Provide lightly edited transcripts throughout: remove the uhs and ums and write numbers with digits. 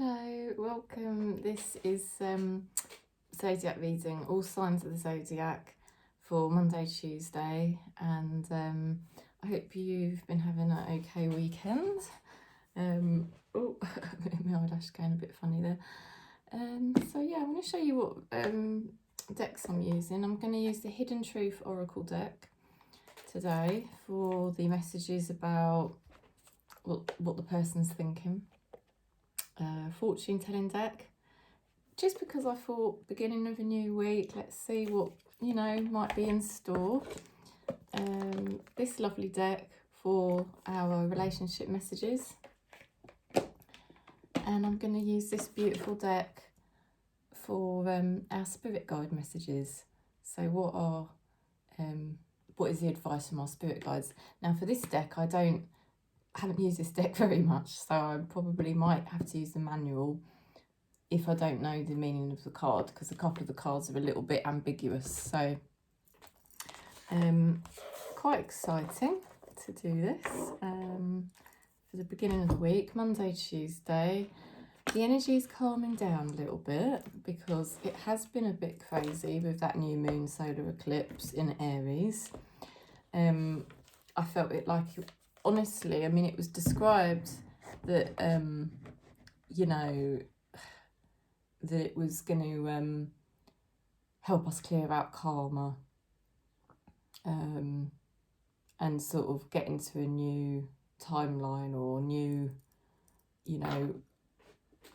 Hello, welcome. This is Zodiac reading, all signs of the Zodiac for Monday, Tuesday, and I hope you've been having an okay weekend. Oh, my eyelash going a bit funny there. So yeah, I'm going to show you what decks I'm using. I'm going to use the Hidden Truth Oracle deck today for the messages about what the person's thinking. Fortune telling deck, just because I thought beginning of a new week, let's see what might be in store. This lovely deck for our relationship messages, and I'm going to use this beautiful deck for our spirit guide messages. So what is the advice from our spirit guides? Now for this deck, I haven't used this deck very much, so I probably might have to use the manual if I don't know the meaning of the card, because a couple of the cards are a little bit ambiguous. So quite exciting to do this for the beginning of the week, Monday, Tuesday. The energy is calming down a little bit because it has been a bit crazy with that new moon solar eclipse in Aries. I felt it like, honestly, I mean, it was described that, that it was going to help us clear out karma and sort of get into a new timeline or new,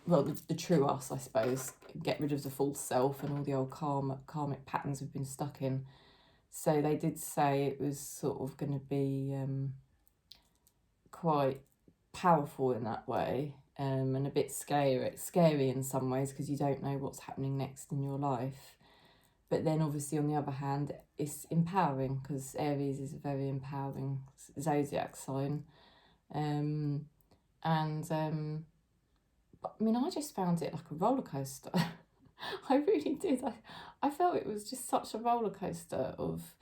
well, the true us, I suppose, get rid of the false self and all the old karmic patterns we've been stuck in. So they did say it was sort of going to be quite powerful in that way, and a bit scary in some ways, because you don't know what's happening next in your life. But then obviously on the other hand, it's empowering, because Aries is a very empowering zodiac sign. I mean, I just found it like a roller coaster. I really did. I felt it was just such a roller coaster of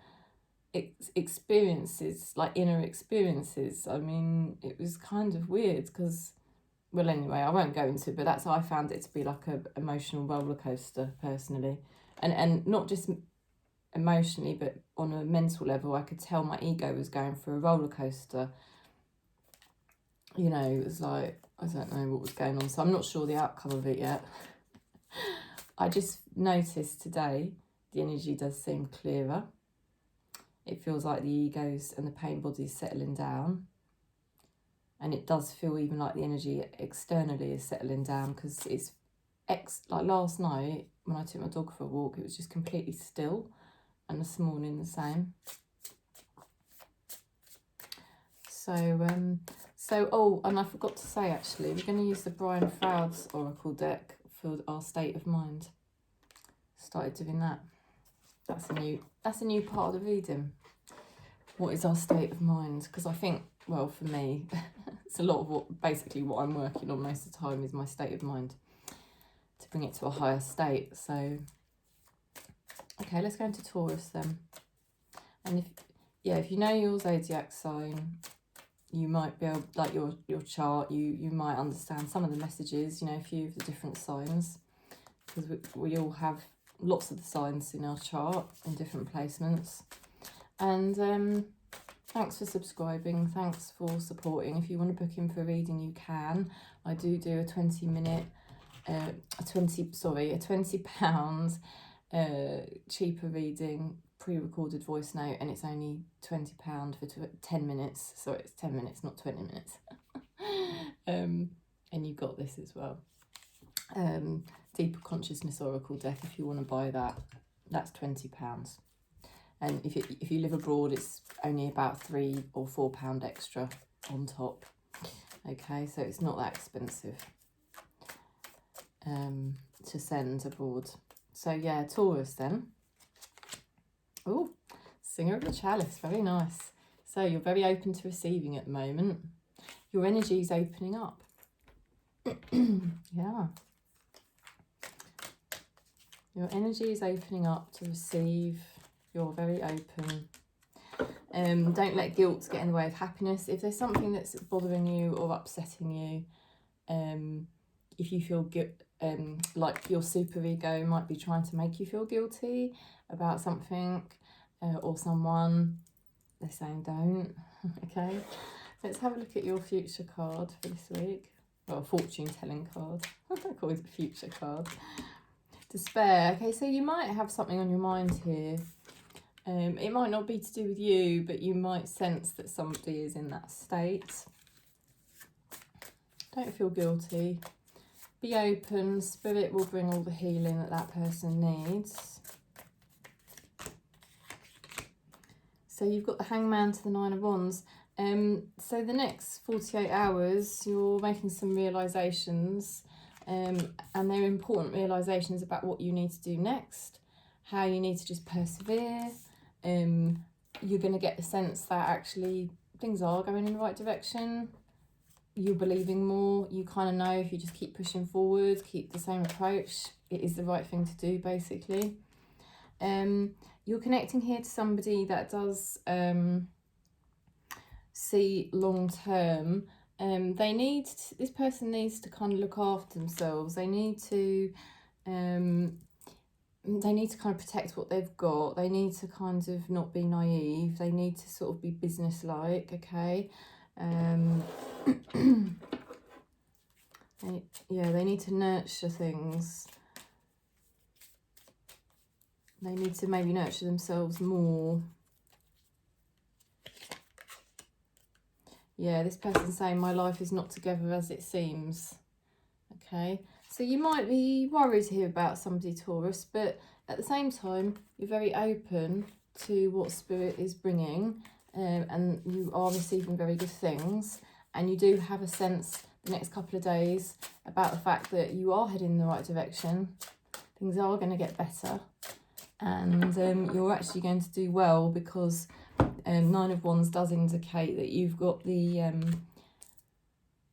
experiences, like inner experiences. I mean, it was kind of weird because, well, anyway, I won't go into it, but that's how I found it to be, like a emotional roller coaster personally, and not just emotionally, but on a mental level. I could tell my ego was going for a roller coaster. It was like, I don't know what was going on, so I'm not sure the outcome of it yet. I just noticed today the energy does seem clearer. It feels like the egos and the pain body is settling down. And it does feel even like the energy externally is settling down, because it's like last night when I took my dog for a walk, it was just completely still. And this morning the same. So, and I forgot to say, actually, we're going to use the Brian Froude's Oracle deck for our state of mind. Started doing that. That's a new part of the reading. What is our state of mind? Because I think, well, for me, it's a lot of basically what I'm working on most of the time is my state of mind, to bring it to a higher state. So, okay, let's go into Taurus then. And if you know your zodiac sign, you might be able, like your chart, you might understand some of the messages, a few of the different signs, because we all have lots of the signs in our chart in different placements. And thanks for subscribing, thanks for supporting. If you want to book in for a reading, you can. I do a 20-minute, a £20 cheaper reading, pre-recorded voice note, and it's only £20 for 10 minutes. So it's 10 minutes, not 20 minutes. And you've got this as well. Deeper Consciousness Oracle deck, if you want to buy that, that's £20. And if you live abroad, it's only about £3 or £4 extra on top. Okay, so it's not that expensive to send abroad. So yeah, Taurus then. Oh, Singer of the Chalice, very nice. So you're very open to receiving at the moment. Your energy is opening up. Yeah. Your energy is opening up to receive. You're very open. Don't let guilt get in the way of happiness. If there's something that's bothering you or upsetting you, if you feel like your superego might be trying to make you feel guilty about something or someone, they're saying don't. Okay, let's have a look at your future card for this week. Well, fortune telling card. I call it a future card. Despair. Okay, so you might have something on your mind here. It might not be to do with you, but you might sense that somebody is in that state. Don't feel guilty. Be open. Spirit will bring all the healing that that person needs. So you've got the Hangman to the Nine of Wands. So the next 48 hours, you're making some realisations, and they're important realisations about what you need to do next, how you need to just persevere. You're going to get the sense that actually things are going in the right direction. You're believing more. You kind of know if you just keep pushing forward, keep the same approach, it is the right thing to do, basically. You're connecting here to somebody that does see long term. This person needs to kind of look after themselves. They need to kind of protect what they've got. They need to kind of not be naive. They need to sort of be business-like, okay? They need to nurture things. They need to maybe nurture themselves more. Yeah, this person's saying my life is not together as it seems. Okay, so you might be worried here about somebody, Taurus, but at the same time, you're very open to what Spirit is bringing, and you are receiving very good things, and you do have a sense the next couple of days about the fact that you are heading in the right direction. Things are going to get better, and you're actually going to do well, because Nine of Wands does indicate that you've got the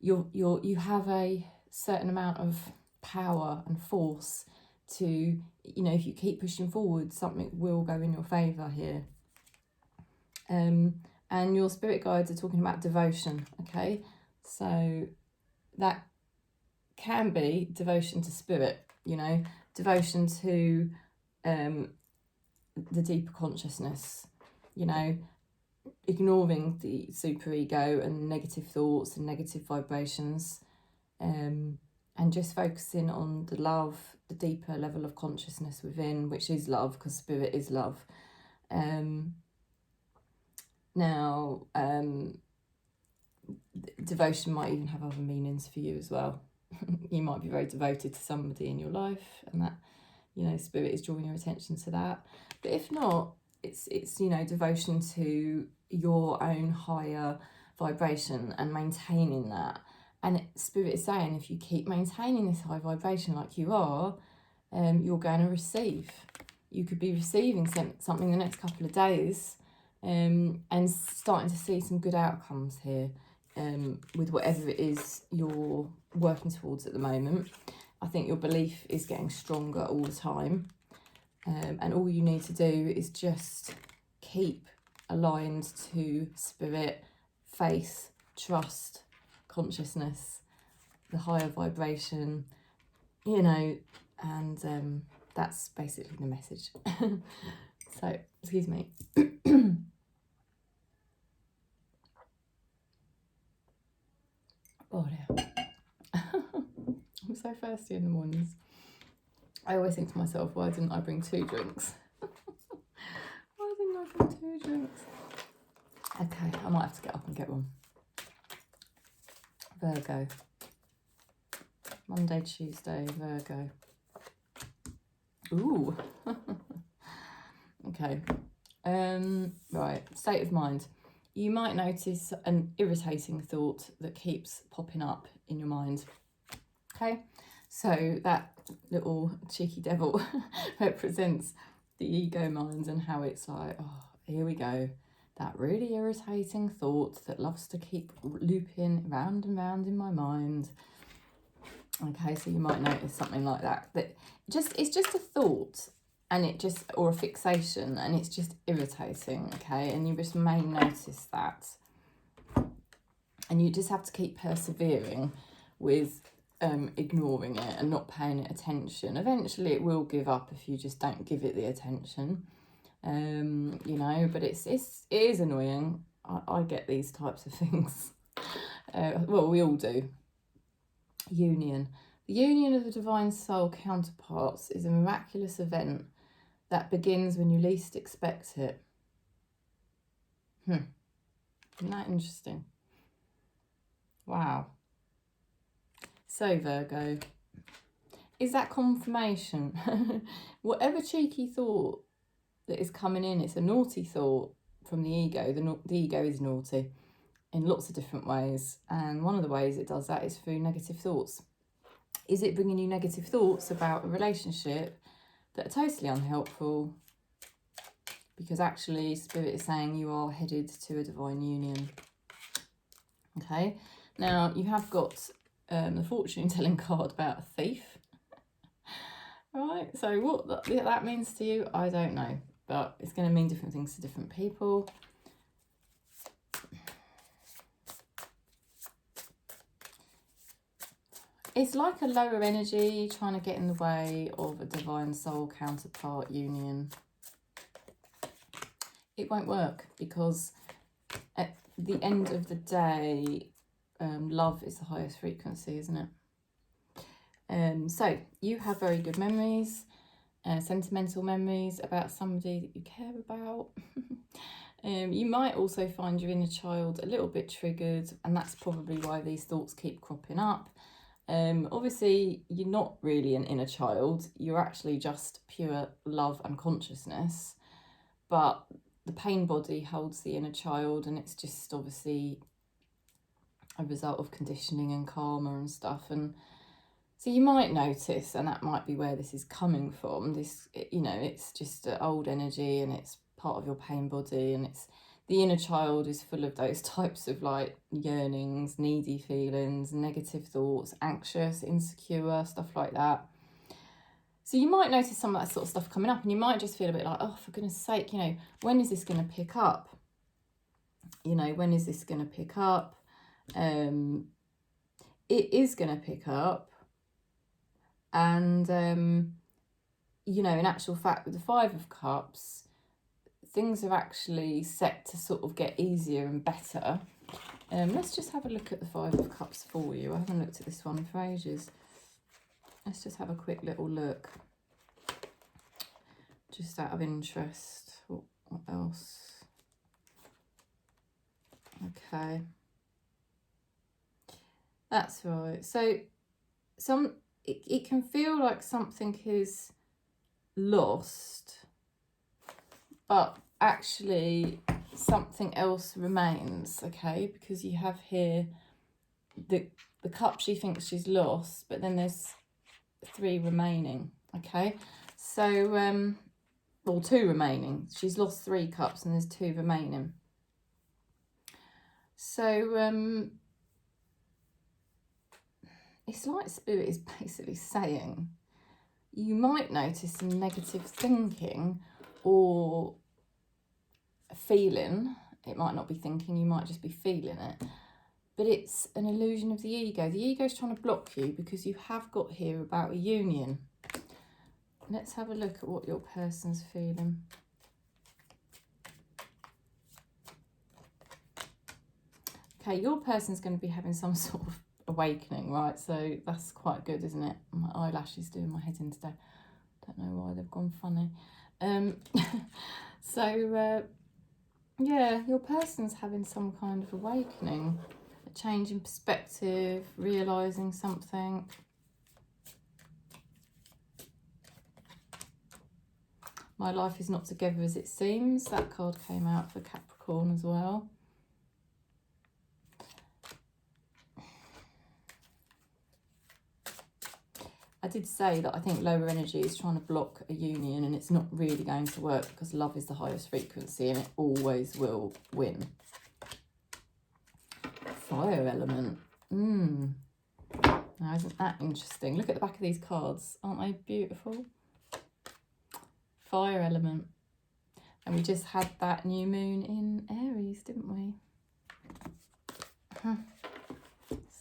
you have a certain amount of power and force to, you know, if you keep pushing forward, something will go in your favour here. And your spirit guides are talking about devotion, okay? So that can be devotion to spirit, you know, devotion to the deeper consciousness, you know, ignoring the superego and negative thoughts and negative vibrations, and just focusing on the love, the deeper level of consciousness within, which is love, because spirit is love. Devotion might even have other meanings for you as well. You might be very devoted to somebody in your life, and that, you know, spirit is drawing your attention to that. But if not, it's you know, devotion to your own higher vibration and maintaining that. And spirit is saying, if you keep maintaining this high vibration like you are, you're going to receive. You could be receiving something the next couple of days, and starting to see some good outcomes here, with whatever it is you're working towards at the moment. I think your belief is getting stronger all the time, and all you need to do is just keep aligned to spirit, faith, trust, consciousness, the higher vibration, you know, and that's basically the message. So, excuse me. Oh dear. I'm so thirsty in the mornings. I always think to myself, why didn't I bring 2 drinks? Why didn't I bring 2 drinks? Okay, I might have to get up and get one. Virgo. Monday, Tuesday, Virgo. Ooh. Okay. Right, state of mind. You might notice an irritating thought that keeps popping up in your mind. Okay, so that little cheeky devil represents the ego mind, and how it's like, oh, here we go. That really irritating thought that loves to keep looping round and round in my mind. Okay, so you might notice something like that. It's just a thought, and or a fixation, and it's just irritating, okay? And you just may notice that. And you just have to keep persevering with ignoring it and not paying it attention. Eventually it will give up if you just don't give it the attention, you know, but it is annoying. I get these types of things. Well, we all do. Union. The union of the divine soul counterparts is a miraculous event that begins when you least expect it. Isn't that interesting? Wow. So, Virgo, is that confirmation? Whatever cheeky thought that is coming in, it's a naughty thought from the ego. The ego is naughty in lots of different ways. And one of the ways it does that is through negative thoughts. Is it bringing you negative thoughts about a relationship that are totally unhelpful? Because actually, Spirit is saying you are headed to a divine union. Okay, now you have got the fortune telling card about a thief. Right, so what that means to you, I don't know. But it's going to mean different things to different people. It's like a lower energy trying to get in the way of a divine soul counterpart union. It won't work because at the end of the day, love is the highest frequency, isn't it? So you have very good memories, sentimental memories about somebody that you care about. You might also find your inner child a little bit triggered, and that's probably why these thoughts keep cropping up. Obviously, you're not really an inner child. You're actually just pure love and consciousness. But the pain body holds the inner child, and it's just obviously a result of conditioning and karma and stuff. And so you might notice, and that might be where this is coming from. This, you know, it's just an old energy, and it's part of your pain body, and it's the inner child is full of those types of like yearnings, needy feelings, negative thoughts, anxious, insecure, stuff like that. So you might notice some of that sort of stuff coming up, and you might just feel a bit like, oh, for goodness sake, you know, when is this going to pick up? You know, when is this going to pick up? It is going to pick up. And, you know, in actual fact, with the Five of Cups, things are actually set to sort of get easier and better. Let's just have a look at the Five of Cups for you. I haven't looked at this one for ages. Let's just have a quick little look. Just out of interest. What else? Okay. That's right. So it can feel like something is lost, but actually something else remains, okay? Because you have here the cup she thinks she's lost, but then there's 3 remaining, okay? So, well, 2 remaining. She's lost 3 cups and there's 2 remaining. So, it's like Spirit is basically saying you might notice some negative thinking or feeling. It might not be thinking, you might just be feeling it. But it's an illusion of the ego. The ego is trying to block you because you have got here about a union. Let's have a look at what your person's feeling. Okay, your person's going to be having some sort of awakening, right? So that's quite good, isn't it? My eyelashes doing my head in today. Don't know why they've gone funny. Yeah, your person's having some kind of awakening, a change in perspective, realising something. My life is not together as it seems. That card came out for Capricorn as well. I did say that I think lower energy is trying to block a union, and it's not really going to work because love is the highest frequency and it always will win. Fire element. Now, isn't that interesting? Look at the back of these cards. Aren't they beautiful? Fire element. And we just had that new moon in Aries, didn't we?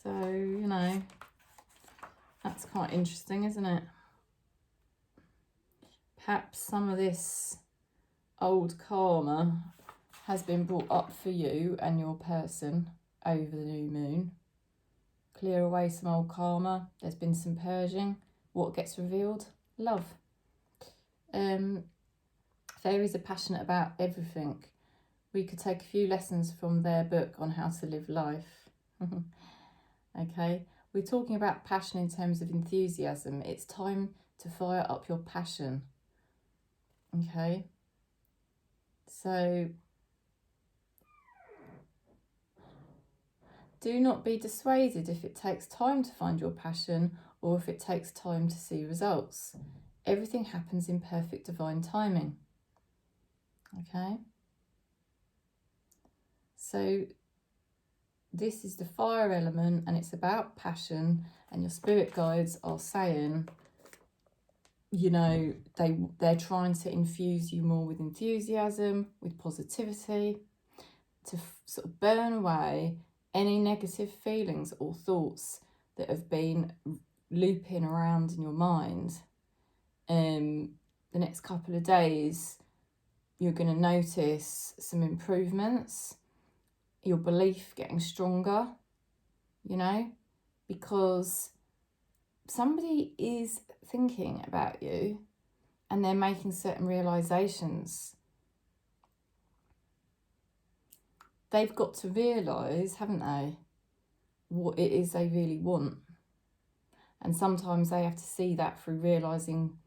So, you know, That's quite interesting, isn't it? Perhaps some of this old karma has been brought up for you and your person over the new moon. Clear away some old karma. There's been some purging. What gets revealed? Love. Fairies are passionate about everything. We could take a few lessons from their book on how to live life. Okay, we're talking about passion in terms of enthusiasm. It's time to fire up your passion. Okay, so do not be dissuaded if it takes time to find your passion or if it takes time to see results. Everything happens in perfect divine timing. Okay, so this is the fire element and it's about passion, and your spirit guides are saying, you know, they're trying to infuse you more with enthusiasm, with positivity, to sort of burn away any negative feelings or thoughts that have been looping around in your mind. The next couple of days, you're going to notice some improvements, your belief getting stronger, you know, because somebody is thinking about you and they're making certain realizations. They've got to realise, haven't they, what it is they really want. And sometimes they have to see that through realising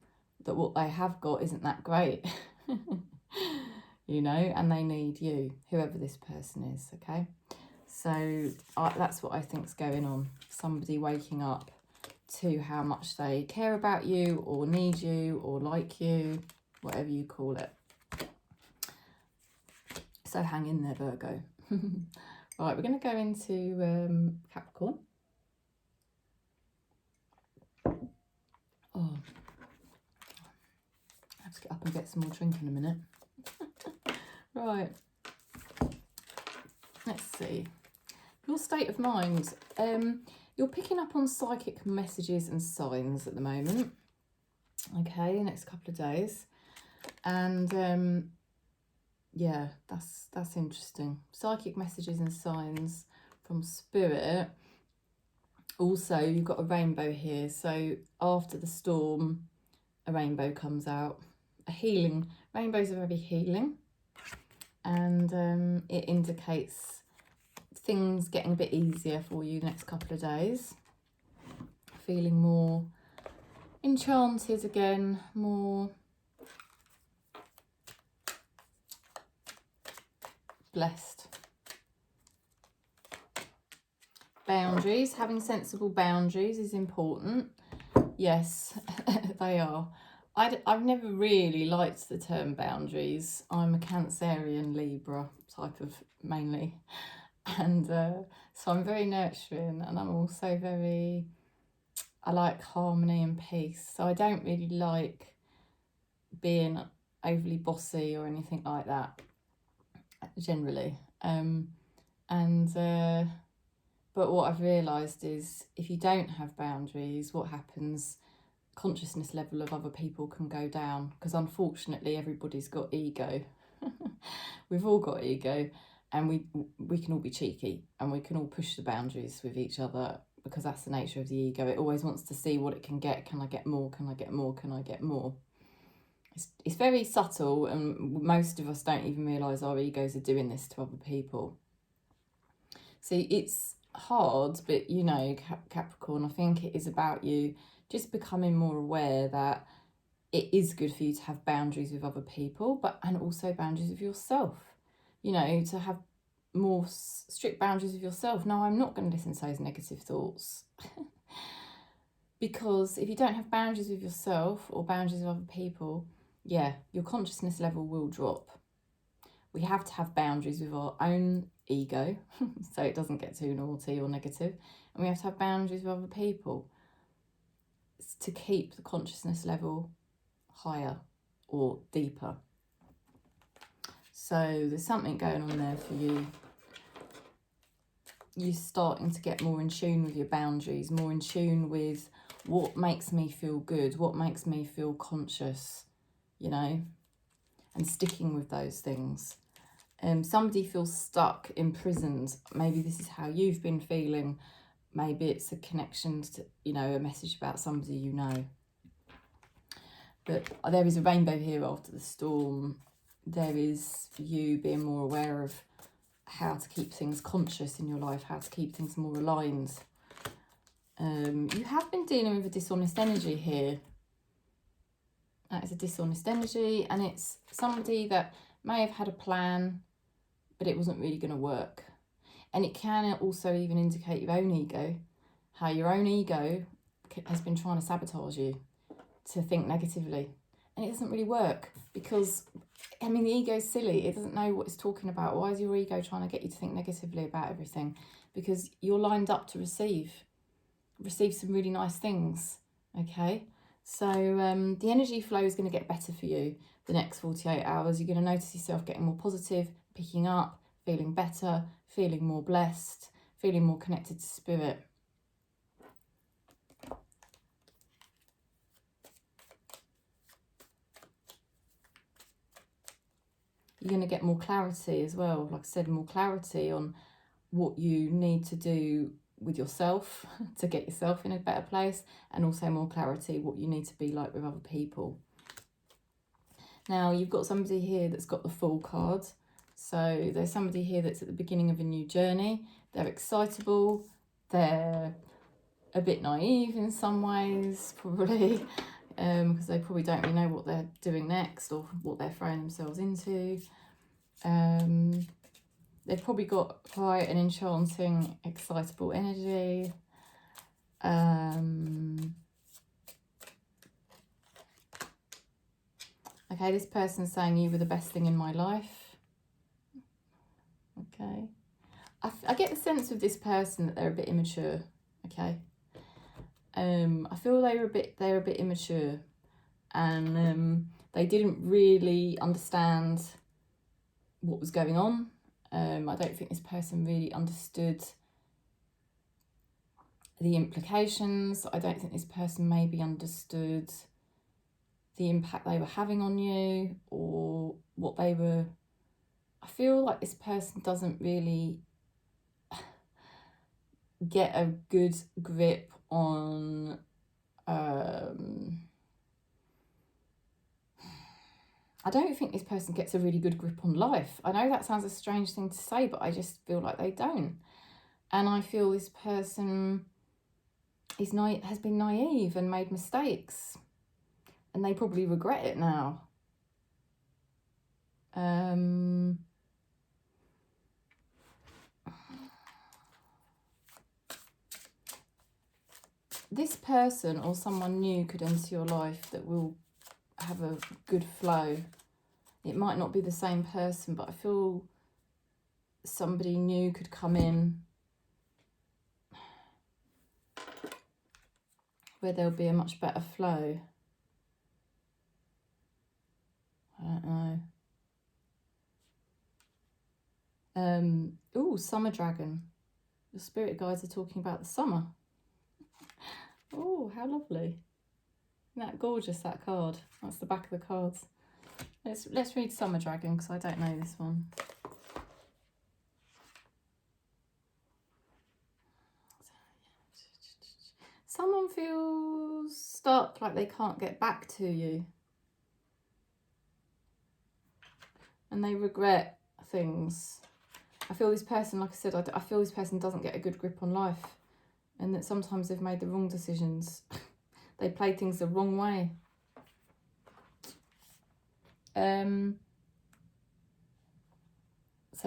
that what they have got isn't that great. You know, and they need you, whoever this person is, okay? So that's what I think's going on. Somebody waking up to how much they care about you or need you or like you, whatever you call it. So hang in there, Virgo. Right, we're going to go into Capricorn. Oh, I have to get up and get some more drink in a minute. Right, let's see. Your state of mind. You're picking up on psychic messages and signs at the moment. Okay, the next couple of days. And yeah, that's interesting. Psychic messages and signs from spirit. Also, you've got a rainbow here. So after the storm, a rainbow comes out. A healing. Rainbows are very healing. And it indicates things getting a bit easier for you the next couple of days. Feeling more enchanted again, more blessed. Boundaries. Having sensible boundaries is important. Yes, they are. I've never really liked the term boundaries. I'm a Cancerian Libra type of mainly. And so I'm very nurturing, and I'm also very, I like harmony and peace. So I don't really like being overly bossy or anything like that, generally. But what I've realised is if you don't have boundaries, what happens, consciousness level of other people can go down, because unfortunately everybody's got ego. We've all got ego, and we can all be cheeky, and we can all push the boundaries with each other, because that's the nature of the ego. It always wants to see what it can get. Can I get more? Can I get more? Can I get more? It's very subtle, and most of us don't even realise our egos are doing this to other people. See, it's hard, but you know, Capricorn, I think it is about you just becoming more aware that it is good for you to have boundaries with other people, and also boundaries with yourself. You know, to have more strict boundaries with yourself. No, I'm not going to listen to those negative thoughts. Because if you don't have boundaries with yourself or boundaries with other people, yeah, your consciousness level will drop. We have to have boundaries with our own ego, so it doesn't get too naughty or negative. And we have to have boundaries with other people to keep the consciousness level higher or deeper. So there's something going on there for you. You're starting to get more in tune with your boundaries, more in tune with What makes me feel good? What makes me feel conscious? You know, and sticking with those things. Somebody feels stuck, imprisoned. Maybe this is how you've been feeling. Maybe it's a connection to, you know, a message about somebody you know. But there is a rainbow here after the storm. There is you being more aware of how to keep things conscious in your life, how to keep things more aligned. You have been dealing with a dishonest energy here. That is a dishonest energy, and it's somebody that may have had a plan, but it wasn't really going to work. And it can also even indicate your own ego, how your own ego has been trying to sabotage you to think negatively. And it doesn't really work because, I mean, the ego's silly. It doesn't know what it's talking about. Why is your ego trying to get you to think negatively about everything? Because you're lined up to receive some really nice things, okay? So the energy flow is going to get better for you the next 48 hours. You're going to notice yourself getting more positive, picking up, feeling better, feeling more blessed, feeling more connected to spirit. You're going to get more clarity as well. Like I said, more clarity on what you need to do with yourself to get yourself in a better place, and also more clarity what you need to be like with other people. Now, you've got somebody here that's got the Fool card. So there's somebody here that's at the beginning of a new journey. They're excitable. They're a bit naive in some ways, probably, because they probably don't really know what they're doing next or what they're throwing themselves into. They've probably got quite an enchanting, excitable energy. Okay, this person's saying you were the best thing in my life. Okay. I get the sense with this person that they're a bit immature. Okay. I feel they're a bit immature, and they didn't really understand what was going on. I don't think this person really understood the implications. I don't think this person maybe understood the impact they were having on you, or what they were. I feel like this person doesn't really get a good grip on I don't think this person gets a really good grip on life. I know that sounds a strange thing to say, but I just feel like they don't. And I feel this person has been naive and made mistakes, and they probably regret it now. This person or someone new could enter your life that will have a good flow. It might not be the same person, but I feel somebody new could come in where there'll be a much better flow. I don't know. Oh, summer dragon. The spirit guides are talking about the summer. Oh, how lovely. Isn't that gorgeous, that card? That's the back of the cards. Let's read Summer Dragon, because I don't know this one. Someone feels stuck, like they can't get back to you. And they regret things. I feel this person, like I said, I feel this person doesn't get a good grip on life. And that sometimes they've made the wrong decisions. They played things the wrong way. So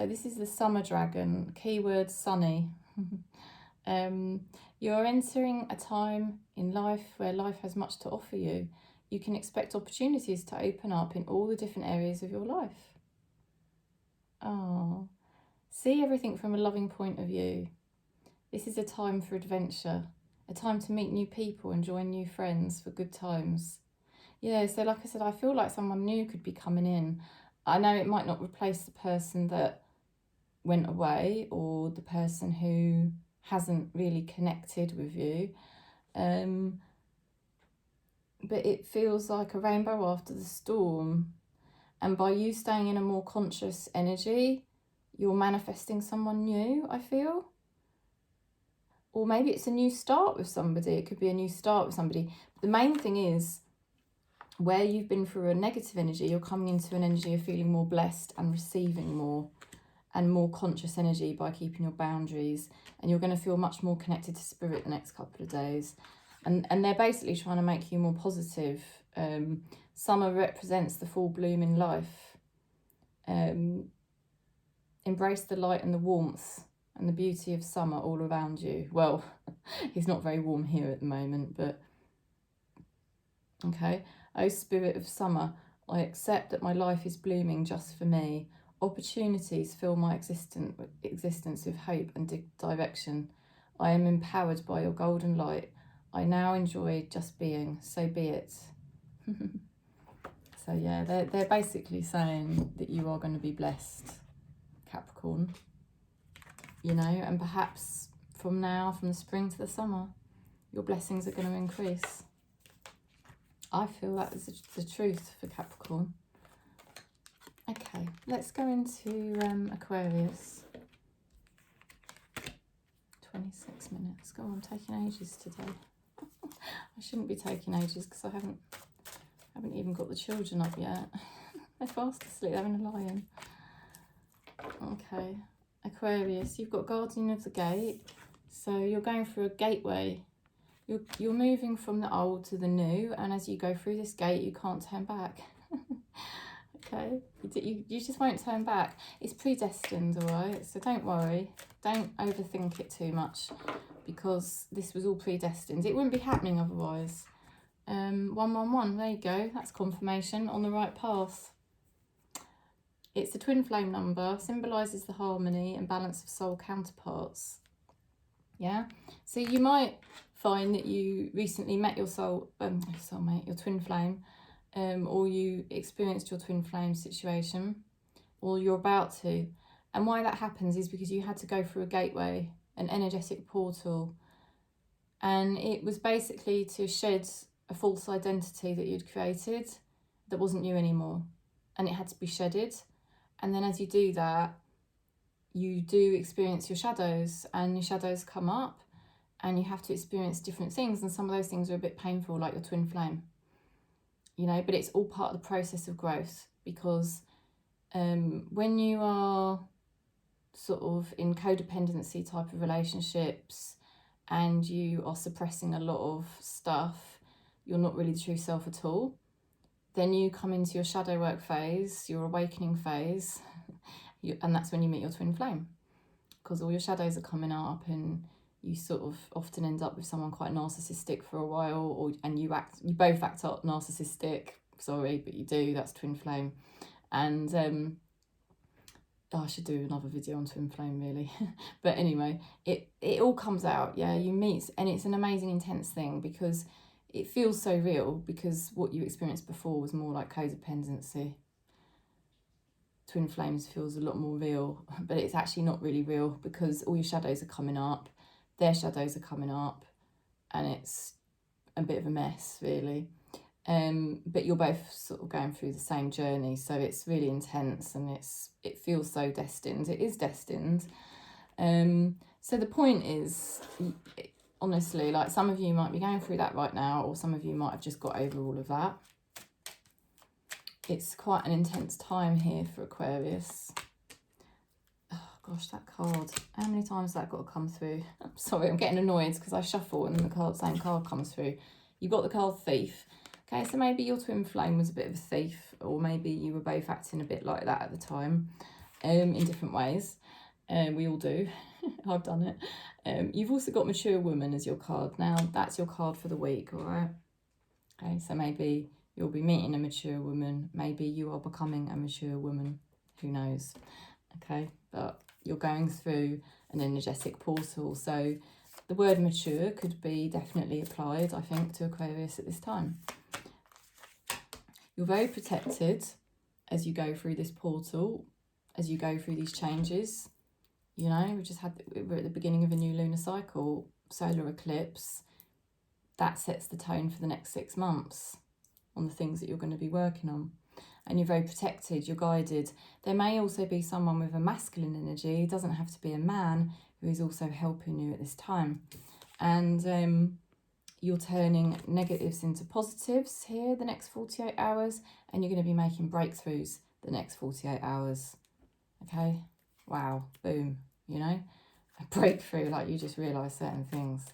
this is the Summer Dragon, keyword sunny. You're entering a time in life where life has much to offer you. You can expect opportunities to open up in all the different areas of your life. Oh, see everything from a loving point of view. This is a time for adventure, a time to meet new people and join new friends for good times. Yeah, so like I said, I feel like someone new could be coming in. I know it might not replace the person that went away or the person who hasn't really connected with you. but it feels like a rainbow after the storm. And by you staying in a more conscious energy, you're manifesting someone new, I feel. Or maybe it's a new start with somebody. It could be a new start with somebody. The main thing is, where you've been through a negative energy, you're coming into an energy of feeling more blessed and receiving more and more conscious energy by keeping your boundaries. And you're going to feel much more connected to spirit the next couple of days. And they're basically trying to make you more positive. Summer represents the full bloom in life. Embrace the light and the warmth and the beauty of summer all around you. Well, it's not very warm here at the moment, but okay. O spirit of summer, I accept that my life is blooming just for me. Opportunities fill my existence with hope and direction. I am empowered by your golden light. I now enjoy just being, so be it. So yeah, they're basically saying that you are going to be blessed, Capricorn. You know, and perhaps from now, from the spring to the summer, your blessings are going to increase. I feel that is the truth for Capricorn. Okay, let's go into Aquarius. 26 minutes. Go on, taking ages today. I shouldn't be taking ages because I haven't even got the children up yet. They're fast asleep, they're having a lie-in. Okay, Aquarius, you've got Guardian of the Gate. So you're going through a gateway. You're moving from the old to the new, and as you go through this gate, you can't turn back. Okay, you just won't turn back. It's predestined, all right? So don't worry. Don't overthink it too much, because this was all predestined. It wouldn't be happening otherwise. 111, there you go. That's confirmation on the right path. It's the twin flame number, symbolises the harmony and balance of soul counterparts. Yeah, so you might find that you recently met your soulmate, your twin flame, or you experienced your twin flame situation, or you're about to. And why that happens is because you had to go through a gateway, an energetic portal, and it was basically to shed a false identity that you'd created that wasn't you anymore, and it had to be shedded. And then as you do that, you do experience your shadows, and your shadows come up, and you have to experience different things, and some of those things are a bit painful, like your twin flame, you know, but it's all part of the process of growth. Because when you are sort of in codependency type of relationships and you are suppressing a lot of stuff, you're not really the true self at all. Then you come into your shadow work phase, your awakening phase, and that's when you meet your twin flame, because all your shadows are coming up, and you sort of often end up with someone quite narcissistic for a while, and you both act up narcissistic. Sorry, but you do. That's twin flame. And I should do another video on twin flame, really. But anyway, it all comes out. Yeah, you meet, and it's an amazing, intense thing, because it feels so real, because what you experienced before was more like codependency. Twin flames feels a lot more real, but it's actually not really real, because all your shadows are coming up, their shadows are coming up, and it's a bit of a mess, really. But you're both sort of going through the same journey, so it's really intense, and it feels so destined. It is destined. So the point is, honestly, like, some of you might be going through that right now, or some of you might have just got over all of that. It's quite an intense time here for Aquarius. Oh gosh, that card. How many times has that got to come through? I'm sorry, I'm getting annoyed because I shuffle and the same card comes through. You've got the card Thief. Okay, so maybe your twin flame was a bit of a thief, or maybe you were both acting a bit like that at the time, in different ways. We all do. I've done it. You've also got Mature Woman as your card. Now, that's your card for the week, all right? Okay, so maybe you'll be meeting a mature woman. Maybe you are becoming a mature woman. Who knows? Okay, but you're going through an energetic portal. So the word mature could be definitely applied, I think, to Aquarius at this time. You're very protected as you go through this portal, as you go through these changes. You know, we're at the beginning of a new lunar cycle, solar eclipse. that sets the tone for the next 6 months on the things that you're going to be working on. And you're very protected, you're guided. There may also be someone with a masculine energy, it doesn't have to be a man, who is also helping you at this time. And you're turning negatives into positives here the next 48 hours, and you're going to be making breakthroughs the next 48 hours. Okay? Wow. Boom. You know? A breakthrough, like you just realise certain things.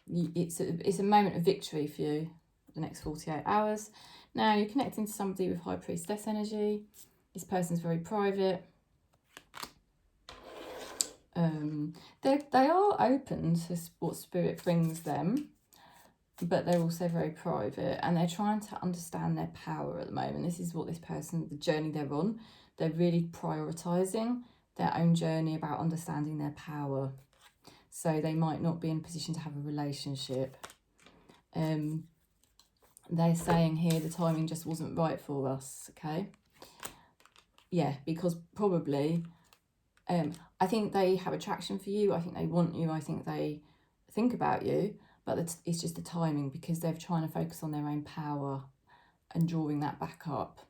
It's a moment of victory for you the next 48 hours. Now, you're connecting to somebody with High Priestess energy. This person's very private. They are open to what spirit brings them, but they're also very private, and they're trying to understand their power at the moment. This is what this person, the journey they're on. They're really prioritising their own journey about understanding their power. So they might not be in a position to have a relationship. They're saying here the timing just wasn't right for us, okay? Yeah, because probably, I think they have attraction for you. I think they want you. I think they think about you. But it's just the timing, because they're trying to focus on their own power and drawing that back up,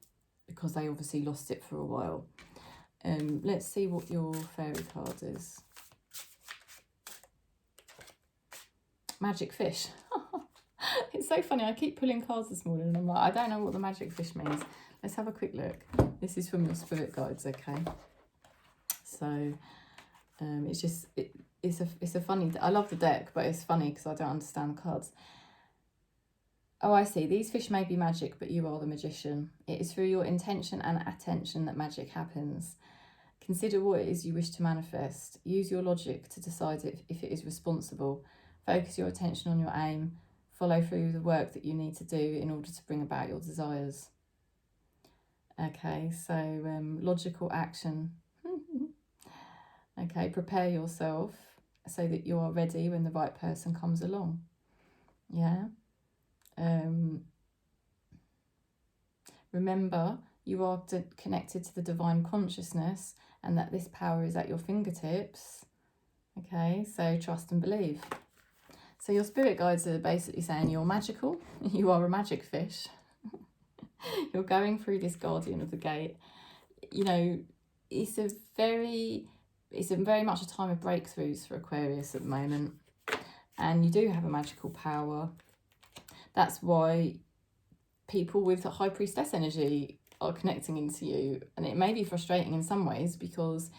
because they obviously lost it for a while. Let's see what your fairy card is. Magic fish. It's so funny. I keep pulling cards this morning and I'm like, I don't know what the magic fish means. Let's have a quick look. This is from your spirit guides, okay? So it's a funny, I love the deck, but it's funny because I don't understand the cards. Oh, I see. These fish may be magic, but you are the magician. It is through your intention and attention that magic happens. Consider what it is you wish to manifest. Use your logic to decide if it is responsible. Focus your attention on your aim. Follow through the work that you need to do in order to bring about your desires. Okay, so logical action. Okay, prepare yourself so that you are ready when the right person comes along. Yeah. Remember, you are connected to the divine consciousness, and that this power is at your fingertips. Okay, so trust and believe. So your spirit guides are basically saying you're magical. You are a magic fish. You're going through this guardian of the gate. You know, it's very much a time of breakthroughs for Aquarius at the moment. And you do have a magical power. That's why people with the High Priestess energy are connecting into you. And it may be frustrating in some ways, because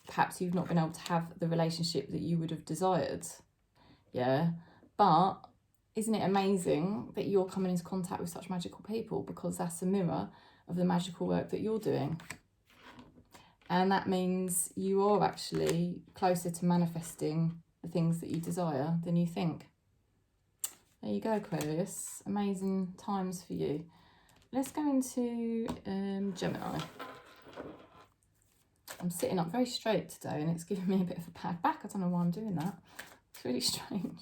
perhaps you've not been able to have the relationship that you would have desired. Yeah, but isn't it amazing that you're coming into contact with such magical people, because that's a mirror of the magical work that you're doing. And that means you are actually closer to manifesting the things that you desire than you think. There you go, Aquarius. Amazing times for you. Let's go into Gemini. I'm sitting up very straight today, and it's giving me a bit of a bad back. I don't know why I'm doing that. It's really strange.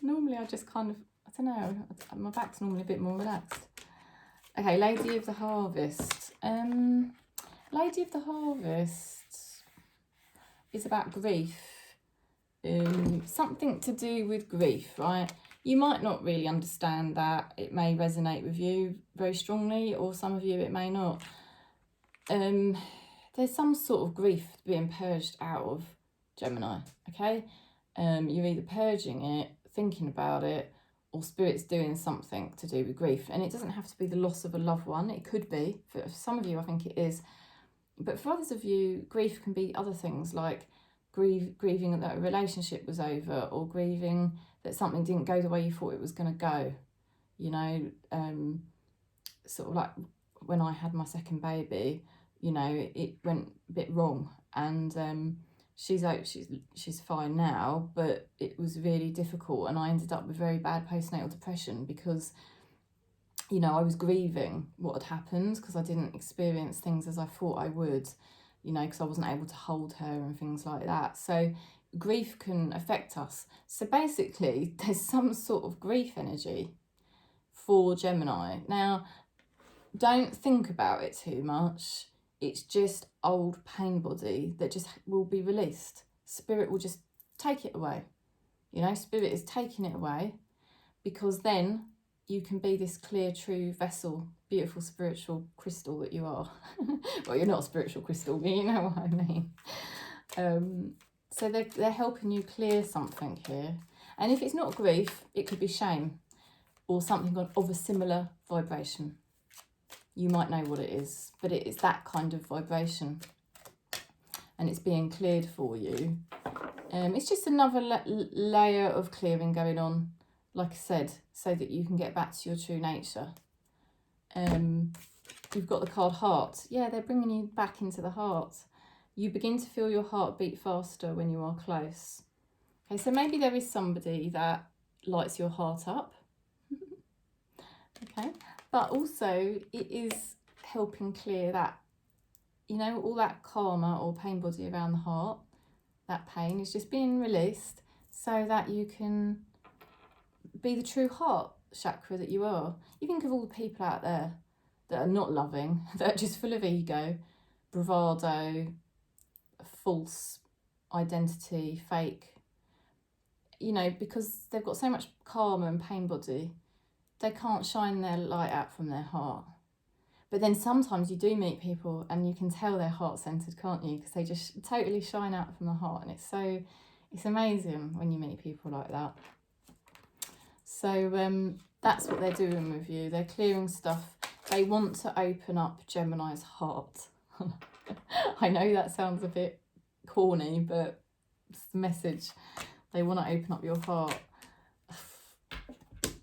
Normally I just kind of, I don't know, my back's normally a bit more relaxed. Okay, Lady of the Harvest. Lady of the Harvest is about grief. Something to do with grief, right? You might not really understand that. It may resonate with you very strongly, or some of you it may not. There's some sort of grief being purged out of Gemini, okay? You're either purging it, thinking about it, or spirit's doing something to do with grief. And it doesn't have to be the loss of a loved one. It could be. For some of you, I think it is. But for others of you, grief can be other things, like grieving that a relationship was over, or grieving that something didn't go the way you thought it was going to go. You know, sort of like when I had my second baby, you know, it went a bit wrong. And she's fine now, but it was really difficult, and I ended up with very bad postnatal depression because, you know, I was grieving what had happened because I didn't experience things as I thought I would, you know, because I wasn't able to hold her and things like that. So grief can affect us. So basically, there's some sort of grief energy for Gemini. Now, don't think about it too much. It's just old pain body that just will be released. Spirit will just take it away. You know, Spirit is taking it away, because then you can be this clear, true vessel, beautiful spiritual crystal that you are. Well, you're not a spiritual crystal, but you know what I mean. So they're helping you clear something here. And if it's not grief, it could be shame or something of a similar vibration. You might know what it is, but it's that kind of vibration. And it's being cleared for you. It's just another layer of clearing going on, like I said, so that you can get back to your true nature. You've got the card Heart. Yeah, they're bringing you back into the heart. You begin to feel your heart beat faster when you are close. Okay, so maybe there is somebody that lights your heart up. Okay, but also it is helping clear that, you know, all that karma or pain body around the heart, that pain is just being released so that you can be the true heart chakra that you are. You think of all the people out there that are not loving, that are just full of ego, bravado, false identity, fake, you know, because they've got so much karma and pain body, they can't shine their light out from their heart. But then sometimes you do meet people and you can tell they're heart-centered, can't you? Because they just totally shine out from the heart. And it's amazing when you meet people like that. So that's what they're doing with you. They're clearing stuff. They want to open up Gemini's heart. I know that sounds a bit corny, but it's the message. They want to open up your heart.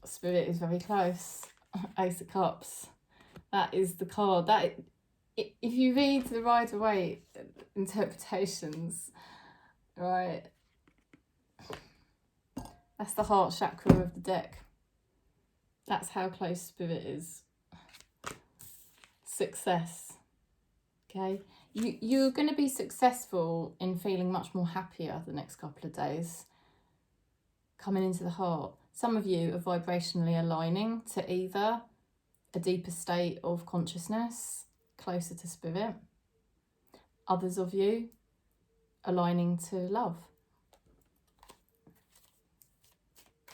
Spirit is very close. Ace of Cups. That is the card. That, if you read the Rider-Waite interpretations, right, that's the heart chakra of the deck. That's how close Spirit is. Success. Okay, you're going to be successful in feeling much more happier the next couple of days. Coming into the heart. Some of you are vibrationally aligning to either a deeper state of consciousness, closer to Spirit. Others of you aligning to love.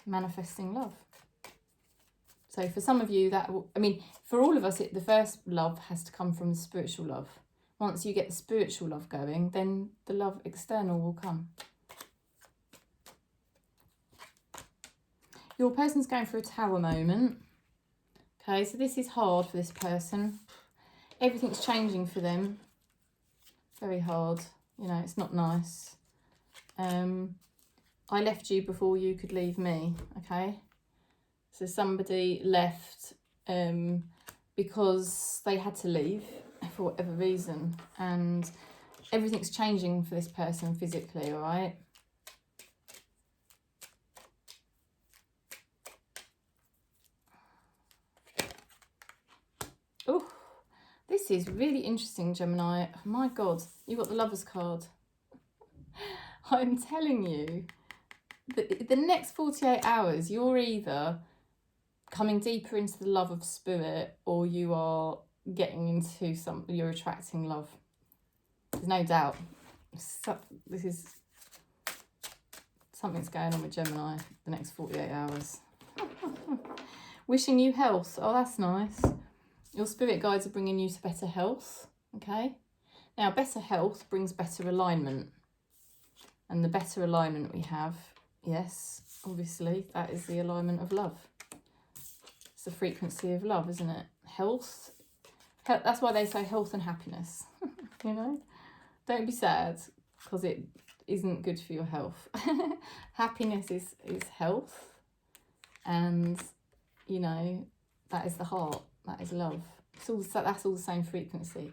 Manifesting love. So for some of you, for all of us, the first love has to come from the spiritual love. Once you get the spiritual love going, then the love external will come. Your person's going through a tower moment. Okay, so this is hard for this person. Everything's changing for them. Very hard. You know, it's not nice. I left you before you could leave me, okay? So somebody left because they had to leave for whatever reason. And everything's changing for this person physically, all right? Oh, this is really interesting, Gemini. Oh my God, you got the Lover's card. I'm telling you, the next 48 hours, you're either coming deeper into the love of Spirit or you are getting into you're attracting love. There's no doubt. This is something's going on with Gemini the next 48 hours. Wishing you health. Oh, that's nice. Your spirit guides are bringing you to better health, okay? Now, better health brings better alignment. And the better alignment we have, yes, obviously, that is the alignment of love. It's the frequency of love, isn't it? Health. That's why they say health and happiness, you know? Don't be sad, because it isn't good for your health. Happiness is health. And, you know, that is the heart. That is love. That's all the same frequency.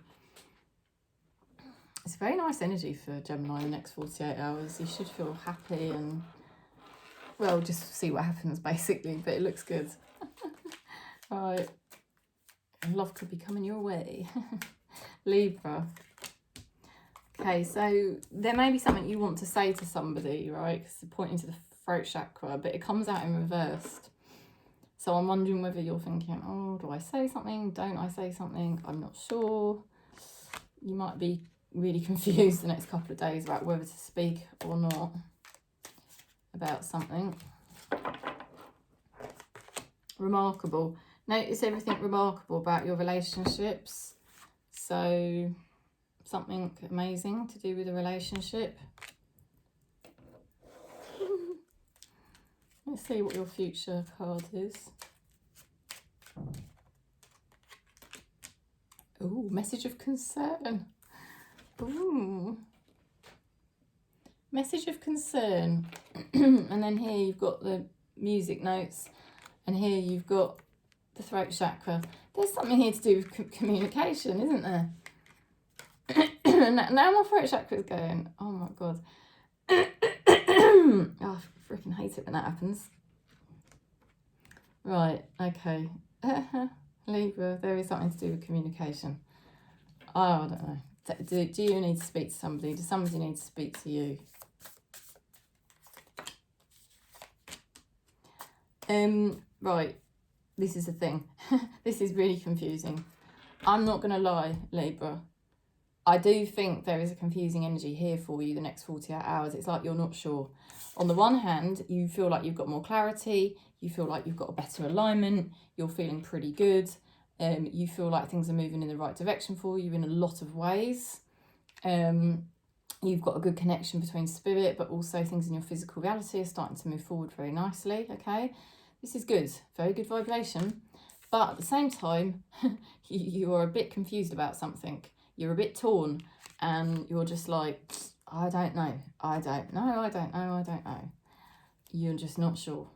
It's a very nice energy for Gemini in the next 48 hours. You should feel happy and, well, just see what happens basically, but it looks good. Right. Love could be coming your way. Libra. Okay, so there may be something you want to say to somebody, right? Because you're pointing to the throat chakra, but it comes out in reversed. So I'm wondering whether you're thinking, oh, do I say something? Don't I say something? I'm not sure. You might be really confused the next couple of days about whether to speak or not. about something. Remarkable. Notice everything remarkable about your relationships. So something amazing to do with a relationship. Let's see what your future card is. Ooh, message of concern. Ooh. Message of concern. And then here you've got the music notes. And here you've got the throat chakra. There's something here to do with communication, isn't there? Now my throat chakra is going, oh my God. Oh, I freaking hate it when that happens. Right, okay. Libra, there is something to do with communication. Oh, I don't know. Do you need to speak to somebody? Does somebody need to speak to you? Right, this is the thing. This is really confusing. I'm not going to lie, Libra. I do think there is a confusing energy here for you the next 48 hours. It's like you're not sure. On the one hand, you feel like you've got more clarity. You feel like you've got a better alignment. You're feeling pretty good. You feel like things are moving in the right direction for you in a lot of ways. You've got a good connection between spirit, but also things in your physical reality are starting to move forward very nicely, okay? This is good, very good vibration. But at the same time, you are a bit confused about something. You're a bit torn and you're just like, I don't know. You're just not sure.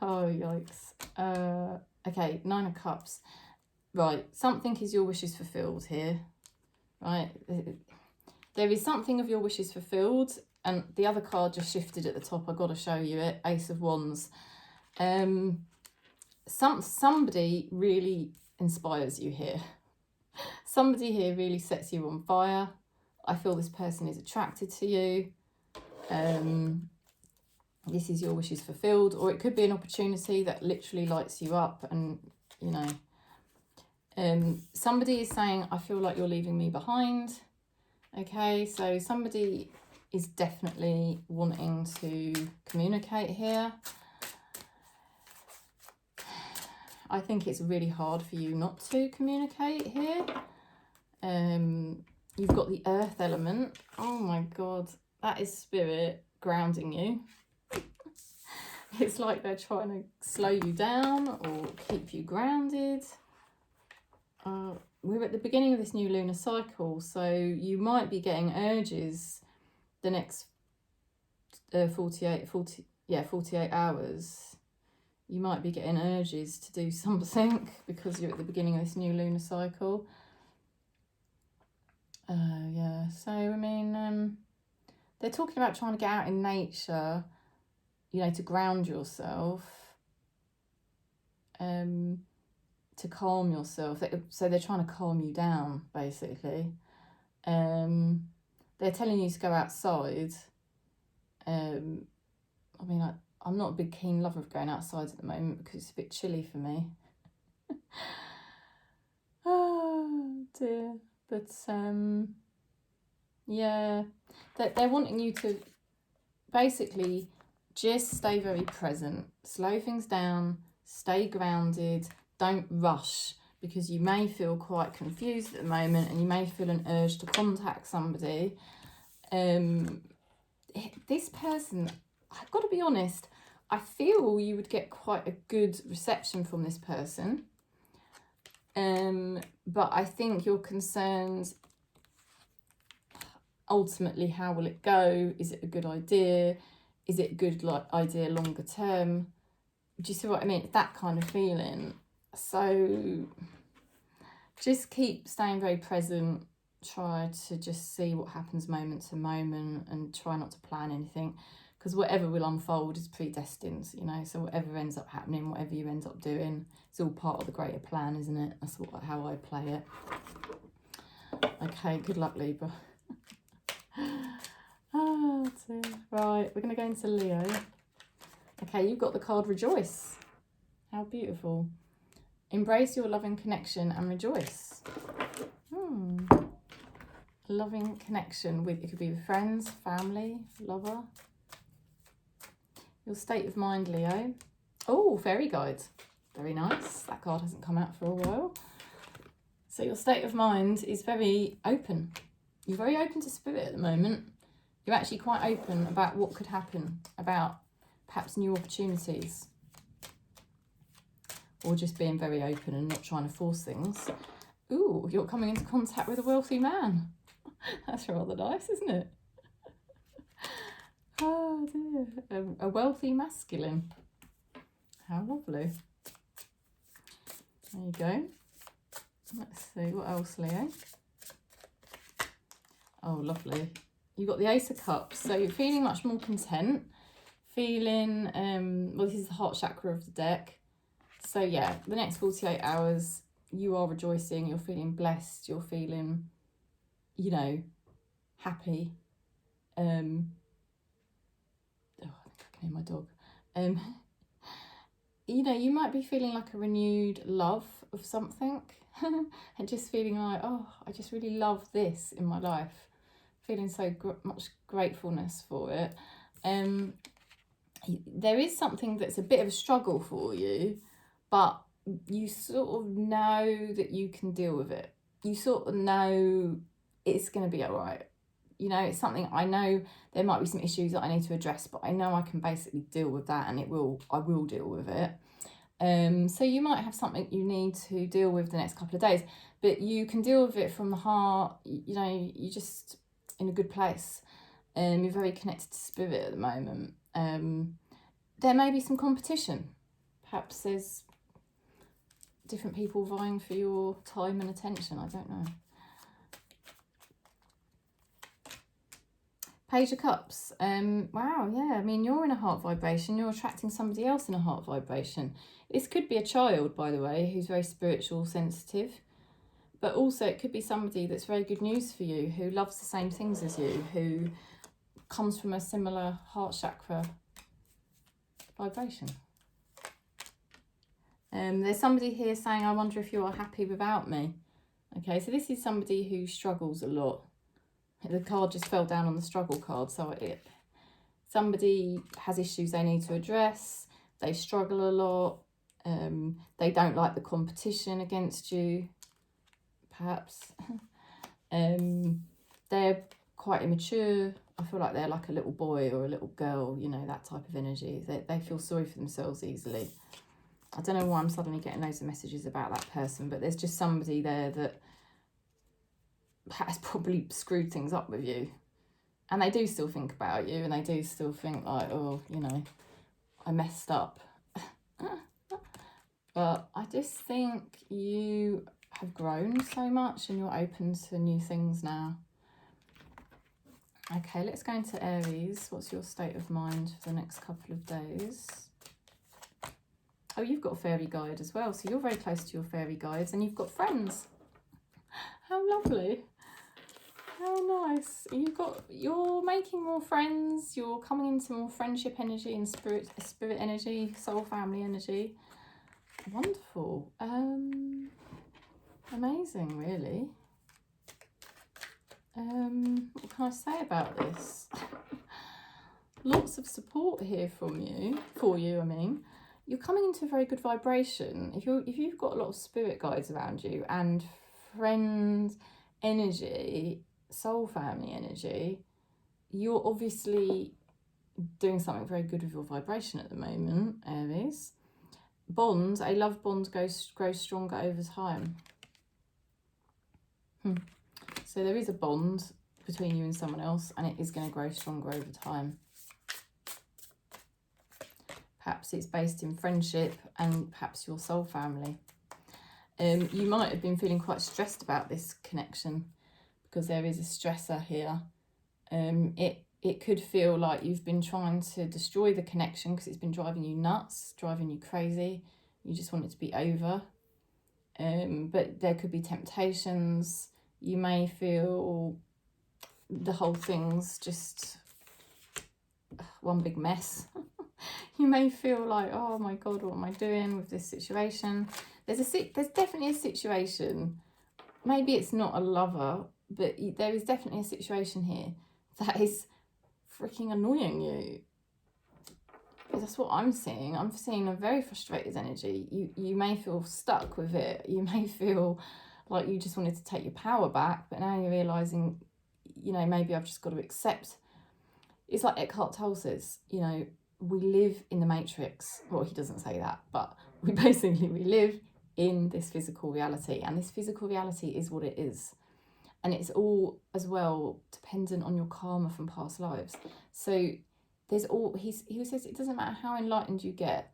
Oh, yikes. Okay, 9 of Cups. Right, something is your wishes fulfilled here. Right, there is something of your wishes fulfilled, and the other card just shifted at the top. I've got to show you it. Ace of Wands. Somebody really inspires you here. Somebody here really sets you on fire. I feel this person is attracted to you. This is your wishes fulfilled, or it could be an opportunity that literally lights you up, and you know. Somebody is saying, I feel like you're leaving me behind. Okay, so somebody is definitely wanting to communicate here. I think it's really hard for you not to communicate here. You've got the earth element. Oh my God, that is spirit grounding you. It's like they're trying to slow you down or keep you grounded. We're at the beginning of this new lunar cycle, so you might be getting urges the next 48 hours. You might be getting urges to do something because you're at the beginning of this new lunar cycle. Yeah, so I mean, they're talking about trying to get out in nature, you know, to ground yourself, to calm yourself. So they're trying to calm you down, basically. They're telling you to go outside. I mean, I'm not a big keen lover of going outside at the moment because it's a bit chilly for me. Oh dear. But yeah, they're wanting you to basically just stay very present, slow things down, stay grounded, don't rush, because you may feel quite confused at the moment and you may feel an urge to contact somebody. This person, I've got to be honest, I feel you would get quite a good reception from this person. But I think you're concerned, ultimately, how will it go? Is it a good idea? Is it a good idea longer term? Do you see what I mean? It's that kind of feeling. So just keep staying very present. Try to just see what happens moment to moment and try not to plan anything, because whatever will unfold is predestined, you know. So whatever ends up happening, whatever you end up doing, it's all part of the greater plan, isn't it? That's how I play it. Okay, good luck, Libra. Oh dear. Right, we're going to go into Leo. Okay, you've got the card Rejoice. How beautiful. Embrace your loving connection and rejoice. loving connection with, it could be with friends, family, lover. Your state of mind, Leo. Oh, fairy guides. Very nice. That card hasn't come out for a while. So your state of mind is very open. You're very open to spirit at the moment. You're actually quite open about what could happen, about perhaps new opportunities. Or just being very open and not trying to force things. Ooh, you're coming into contact with a wealthy man. That's rather nice, isn't it? Oh dear. A wealthy masculine. How lovely. There you go. Let's see, what else, Leo? Oh, lovely. You've got the Ace of Cups. So you're feeling much more content. Feeling, well, this is the heart chakra of the deck. So yeah, the next 48 hours, you are rejoicing. You're feeling blessed. You're feeling, you know, happy. Oh, I think I can hear my dog. You know, you might be feeling like a renewed love of something and just feeling like, oh, I just really love this in my life. Feeling so much gratefulness for it. There is something that's a bit of a struggle for you, but you sort of know that you can deal with it. You sort of know it's going to be all right. You know, it's something I know there might be some issues that I need to address, but I know I can basically deal with that, and I will deal with it. So you might have something you need to deal with the next couple of days, but you can deal with it from the heart. You know, you're just in a good place. You're very connected to spirit at the moment. There may be some competition. Perhaps there's different people vying for your time and attention. I don't know. Page of Cups. Wow, yeah. I mean, you're in a heart vibration. You're attracting somebody else in a heart vibration. This could be a child, by the way, who's very spiritual, sensitive. But also it could be somebody that's very good news for you, who loves the same things as you, who comes from a similar heart chakra vibration. There's somebody here saying, I wonder if you're happy without me. Okay, so this is somebody who struggles a lot. The card just fell down on the struggle card. So somebody has issues they need to address. They struggle a lot. They don't like the competition against you, perhaps. They're quite immature. I feel like they're like a little boy or a little girl, you know, that type of energy. They feel sorry for themselves easily. I don't know why I'm suddenly getting loads of messages about that person, but there's just somebody there that has probably screwed things up with you. And they do still think about you, and they do still think like, oh, you know, I messed up. But I just think you have grown so much and you're open to new things now. Okay, let's go into Aries. What's your state of mind for the next couple of days? Oh, you've got a fairy guide as well. So you're very close to your fairy guides, and you've got friends. How lovely. How nice. You're making more friends. You're coming into more friendship energy and spirit energy, soul family energy. Wonderful. Amazing, really. What can I say about this? Lots of support here for you. I mean, you're coming into a very good vibration. If you've got a lot of spirit guides around you and friend energy, soul family energy, you're obviously doing something very good with your vibration at the moment, Aries. Bonds, a love bond grows stronger over time. So there is a bond between you and someone else, and it is going to grow stronger over time. Perhaps it's based in friendship and perhaps your soul family. You might have been feeling quite stressed about this connection because there is a stressor here. It could feel like you've been trying to destroy the connection because it's been driving you nuts, driving you crazy. You just want it to be over. But there could be temptations. You may feel the whole thing's just one big mess. You may feel like, oh my God, what am I doing with this situation? There's definitely a situation. Maybe it's not a lover but there is definitely a situation here that is freaking annoying you. That's what I'm seeing. I'm seeing a very frustrated energy. You may feel stuck with it. You may feel like you just wanted to take your power back, but now you're realising, you know, maybe I've just got to accept. It's like Eckhart Tolle says, you know, we live in the matrix. Well, he doesn't say that, but we live in this physical reality, and this physical reality is what it is. And it's all as well dependent on your karma from past lives. So there's he says it doesn't matter how enlightened you get,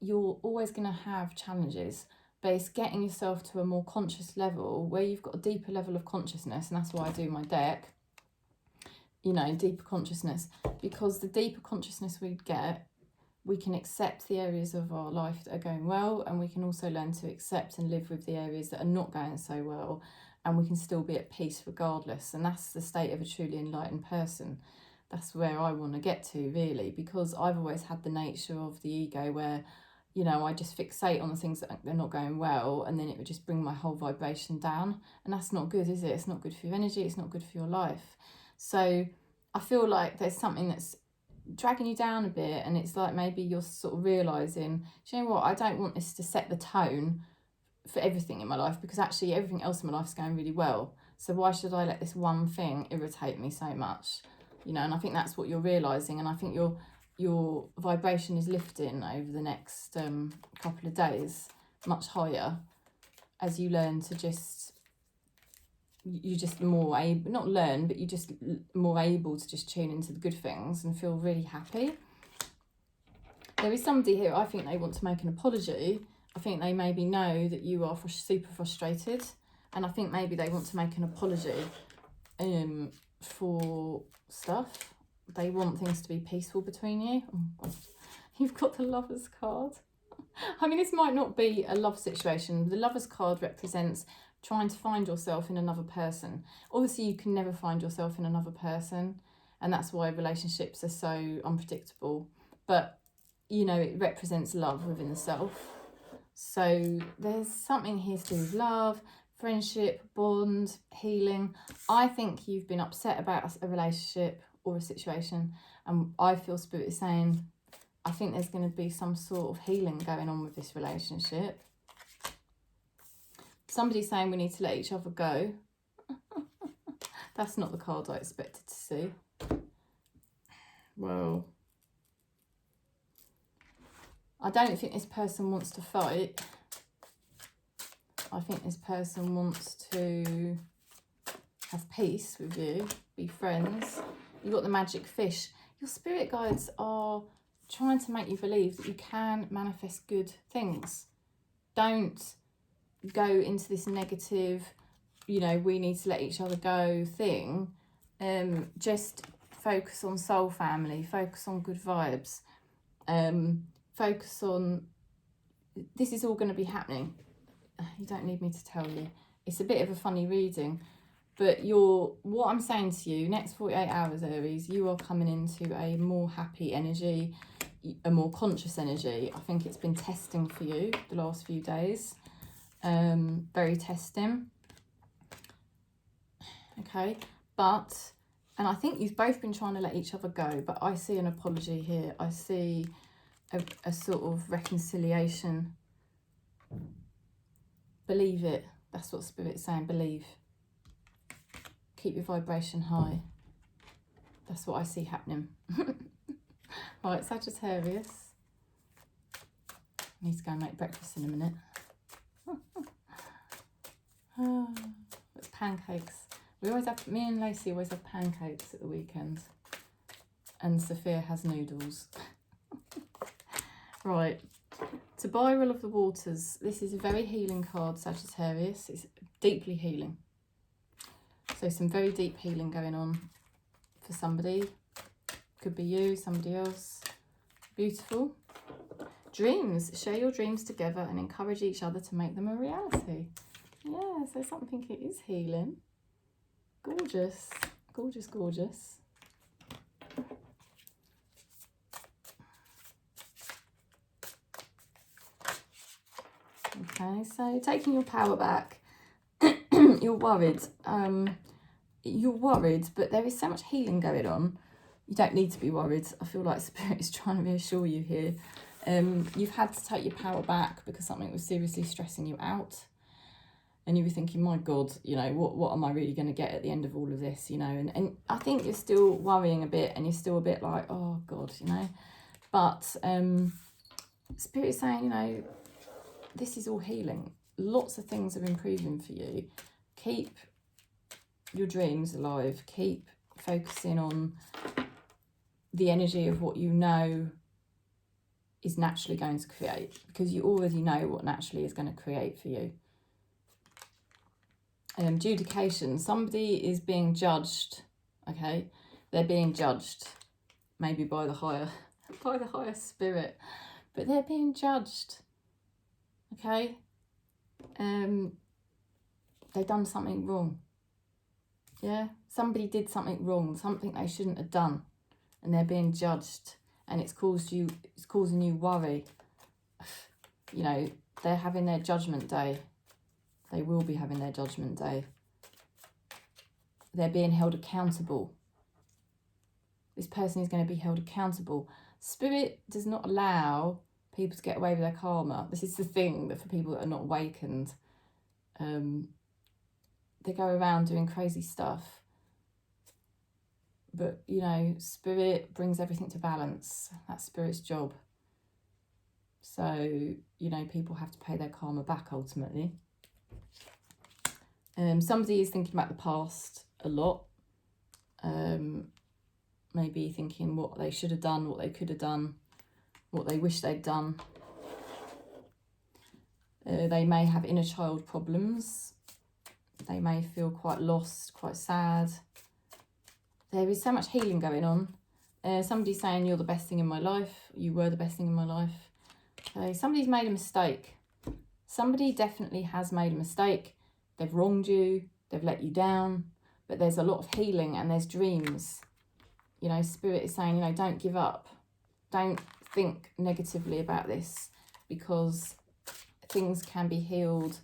you're always going to have challenges, but it's getting yourself to a more conscious level where you've got a deeper level of consciousness. And that's why I do my deck, you know, deeper consciousness, because the deeper consciousness we get, we can accept the areas of our life that are going well, and we can also learn to accept and live with the areas that are not going so well, and we can still be at peace regardless. And that's the state of a truly enlightened person. That's where I want to get to, really, because I've always had the nature of the ego where, you know, I just fixate on the things that are not going well, and then it would just bring my whole vibration down. And that's not good, is it? It's not good for your energy. It's not good for your life. So I feel like there's something that's dragging you down a bit, and it's like maybe you're sort of realising, do you know what, I don't want this to set the tone for everything in my life, because actually everything else in my life is going really well. So why should I let this one thing irritate me so much? You know, and I think that's what you're realising, and I think your vibration is lifting over the next couple of days much higher as you learn to just, you're just more able, not learn, but you're just more able to just tune into the good things and feel really happy. There is somebody here, I think they want to make an apology. I think they maybe know that you are super frustrated, and I think maybe they want to make an apology for stuff. They want things to be peaceful between you. Oh God. You've got the Lovers card. I mean, this might not be a love situation. The Lovers card represents trying to find yourself in another person. Obviously, you can never find yourself in another person, and that's why relationships are so unpredictable. But, you know, it represents love within the self. So there's something here to do with love, friendship, bond, healing. I think you've been upset about a relationship or a situation, and I feel Spirit is saying, I think there's going to be some sort of healing going on with this relationship. Somebody's saying we need to let each other go. That's not the card I expected to see. Well, I don't think this person wants to fight. I think this person wants to have peace with you, be friends. You've got the magic fish. Your spirit guides are trying to make you believe that you can manifest good things. Don't go into this negative, you know, we need to let each other go thing. Just focus on soul family, focus on good vibes, focus on, this is all going to be happening. You don't need me to tell you. It's a bit of a funny reading, but what I'm saying to you, next 48 hours, Aries, you are coming into a more happy energy, a more conscious energy. I think it's been testing for you the last few days. Very testing. Okay, and I think you've both been trying to let each other go, but I see an apology here. I see a sort of reconciliation. Believe it. That's what Spirit's saying. Believe. Keep your vibration high. That's what I see happening. Right, Sagittarius. I need to go and make breakfast in a minute. It's pancakes. We always have, me and Lacey always have pancakes at the weekend. And Sophia has noodles. Right. Spiral of the Waters. This is a very healing card, Sagittarius. It's deeply healing. So some very deep healing going on for somebody. Could be you, somebody else. Beautiful. Dreams. Share your dreams together and encourage each other to make them a reality. Yeah, so something it is healing. Gorgeous. Gorgeous, gorgeous. Okay, so taking your power back. You're worried. you're worried, but there is so much healing going on. You don't need to be worried. I feel like Spirit is trying to reassure you here. You've had to take your power back because something was seriously stressing you out. And you were thinking, my God, you know, what am I really going to get at the end of all of this, you know? And I think you're still worrying a bit, and you're still a bit like, oh, God, you know? But Spirit is saying, you know, this is all healing. Lots of things are improving for you. Keep your dreams alive. Keep focusing on the energy of what you know is naturally going to create, because you already know what naturally is going to create for you. Adjudication. Somebody is being judged, okay? They're being judged, maybe by the higher spirit, but they're being judged, okay? They've done something wrong. Yeah, somebody did something wrong, something they shouldn't have done, and they're being judged, and it's causing you worry. You know, they're having their judgment day. They will be having their judgment day. They're being held accountable. This person is going to be held accountable. Spirit does not allow people to get away with their karma. This is the thing, that for people that are not awakened, they go around doing crazy stuff. But, you know, Spirit brings everything to balance. That's Spirit's job. So, you know, people have to pay their karma back ultimately. Somebody is thinking about the past a lot. Maybe thinking what they should have done, what they could have done, what they wish they'd done. They may have inner child problems. They may feel quite lost, quite sad. There is so much healing going on. Somebody's saying, you're the best thing in my life. You were the best thing in my life. Okay, somebody's made a mistake. Somebody definitely has made a mistake. They've wronged you, they've let you down, but there's a lot of healing and there's dreams. You know, Spirit is saying, you know, don't give up. Don't think negatively about this, because things can be healed.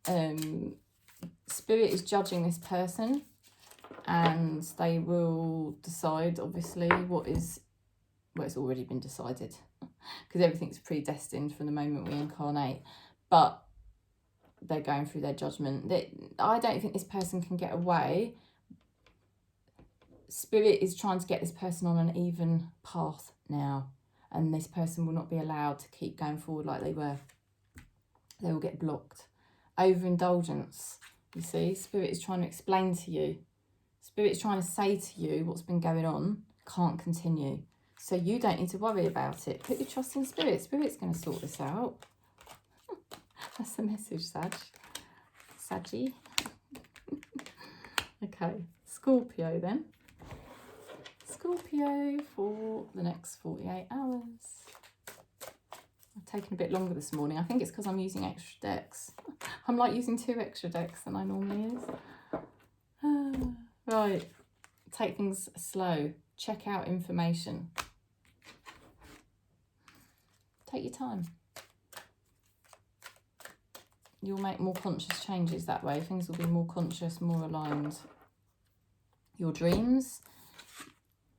Spirit is judging this person, and they will decide, obviously, it's already been decided, because everything's predestined from the moment we incarnate. But they're going through their judgment. I don't think this person can get away. Spirit is trying to get this person on an even path now, and this person will not be allowed to keep going forward like they were. They will get blocked. Overindulgence, you see. Spirit is trying to explain to you. Spirit is trying to say to you what's been going on can't continue. So you don't need to worry about it. Put your trust in Spirit. Spirit's going to sort this out. That's the message, Saggy. Okay, Scorpio then. Scorpio for the next 48 hours. I've taken a bit longer this morning. I think it's because I'm using extra decks. I'm like using 2 extra decks than I normally use. Right, take things slow. Check out information. Take your time. You'll make more conscious changes that way. Things will be more conscious, more aligned. Your dreams,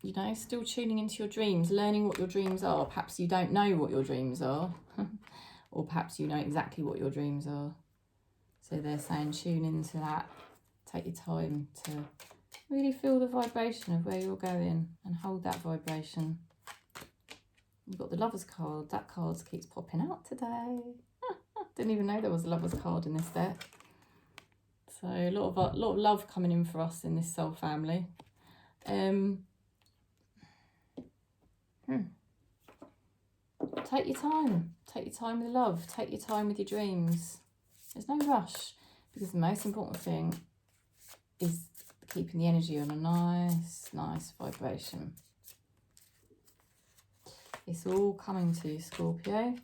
you know, still tuning into your dreams, learning what your dreams are. Perhaps you don't know what your dreams are, or perhaps you know exactly what your dreams are. So they're saying tune into that. Take your time to really feel the vibration of where you're going and hold that vibration. You've got the Lovers card. That card keeps popping out today. Didn't even know there was a Lovers card in this deck. So a lot of love coming in for us in this soul family. Take your time. Take your time with love. Take your time with your dreams. There's no rush, because the most important thing is keeping the energy on a nice vibration. It's all coming to you, Scorpio.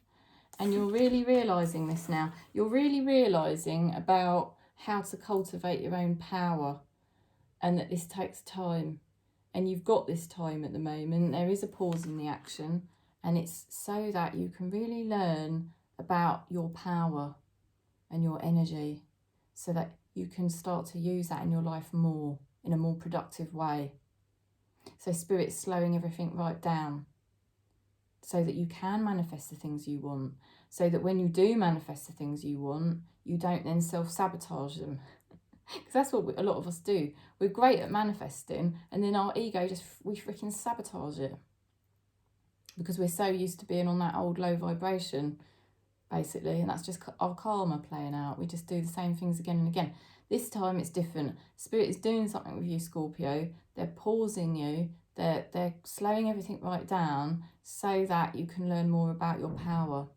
And you're really realising this now. You're really realising about how to cultivate your own power, and that this takes time. And you've got this time at the moment. There is a pause in the action, and it's so that you can really learn about your power and your energy, so that you can start to use that in your life more, in a more productive way. So Spirit's slowing everything right down so that you can manifest the things you want. So that when you do manifest the things you want, you don't then self-sabotage them. Because that's what a lot of us do. We're great at manifesting, and then our ego we freaking sabotage it. Because we're so used to being on that old low vibration, basically. And that's just our karma playing out. We just do the same things again and again. This time it's different. Spirit is doing something with you, Scorpio. They're pausing you. They're slowing everything right down so that you can learn more about your power.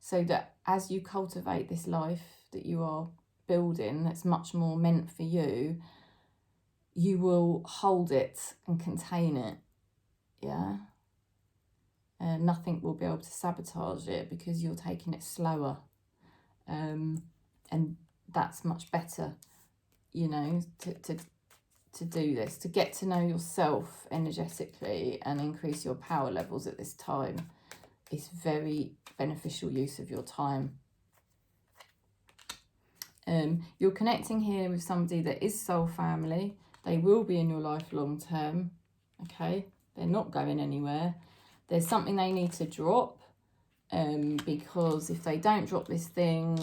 So that as you cultivate this life that you are building, that's much more meant for you, you will hold it and contain it. Yeah. Nothing will be able to sabotage it because you're taking it slower. And that's much better, you know, to do this, to get to know yourself energetically and increase your power levels at this time. Is very beneficial use of your time. You're connecting here with somebody that is soul family. They will be in your life long term. Okay, they're not going anywhere. There's something they need to drop, because if they don't drop this thing,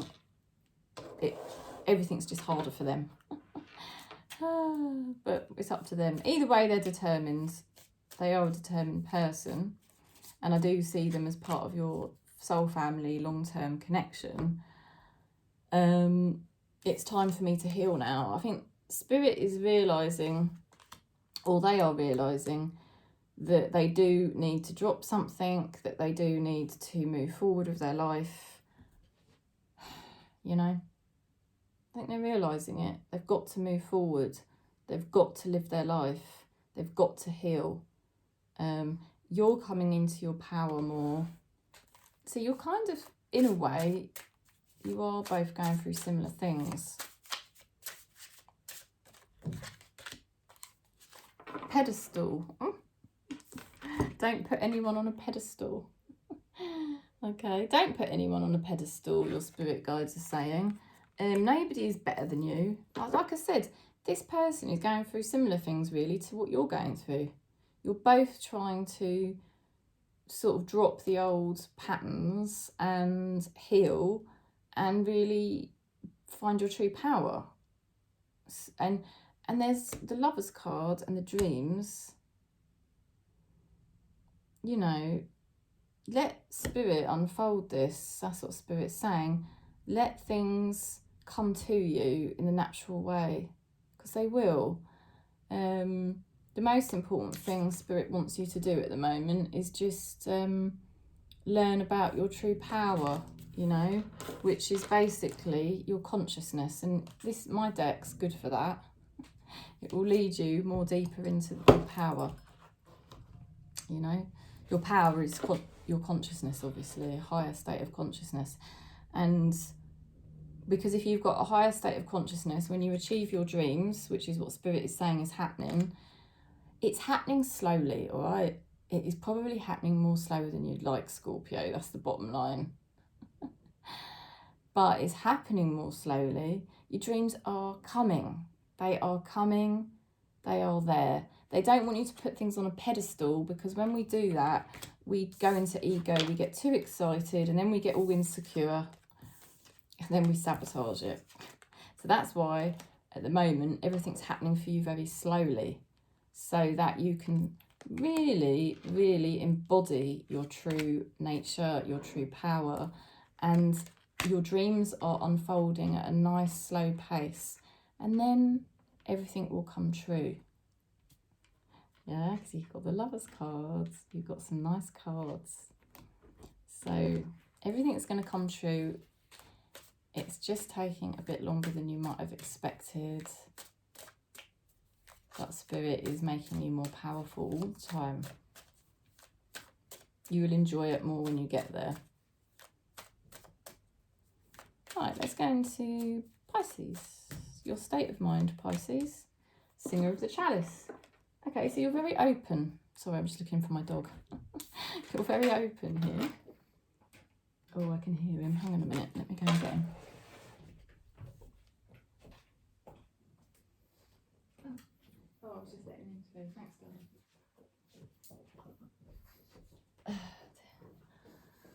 everything's just harder for them. But it's up to them. Either way, they're determined. They are a determined person. And I do see them as part of your soul family long-term connection. It's time for me to heal now. I think Spirit is realising, or they are realising, that they do need to drop something, that they do need to move forward with their life. You know, I think they're realising it. They've got to move forward. They've got to live their life. They've got to heal. You're coming into your power more. So you're kind of, in a way, you are both going through similar things. Pedestal. Don't put anyone on a pedestal. Okay, don't put anyone on a pedestal, your spirit guides are saying. Nobody is better than you. Like I said, this person is going through similar things really to what you're going through. You're both trying to sort of drop the old patterns and heal and really find your true power. And there's the Lover's card and the dreams. You know, let Spirit unfold this. That's what Spirit's saying. Let things come to you in the natural way, because they will. The most important thing Spirit wants you to do at the moment is just learn about your true power, you know, which is basically your consciousness. And my deck's good for that. It will lead you more deeper into your power, you know. Your power is your consciousness, obviously, a higher state of consciousness. And because if you've got a higher state of consciousness, when you achieve your dreams, which is what Spirit is saying is happening, it's happening slowly, all right? It is probably happening more slower than you'd like, Scorpio. That's the bottom line. But it's happening more slowly. Your dreams are coming. They are coming. They are there. They don't want you to put things on a pedestal, because when we do that, we go into ego, we get too excited, and then we get all insecure, and then we sabotage it. So that's why, at the moment, everything's happening for you very slowly, so that you can really, really embody your true nature, your true power, and your dreams are unfolding at a nice, slow pace, and then everything will come true. Yeah, because you've got the Lover's cards, you've got some nice cards. So everything's going to come true. It's just taking a bit longer than you might have expected. But Spirit is making you more powerful all the time. You will enjoy it more when you get there. Right, let's go into Pisces. Your state of mind, Pisces. Singer of the Chalice. Okay, so you're very open. Sorry, I'm just looking for my dog. You're very open here. Oh, I can hear him. Hang on a minute. Let me go and get him. I was just letting him through. Thanks, darling.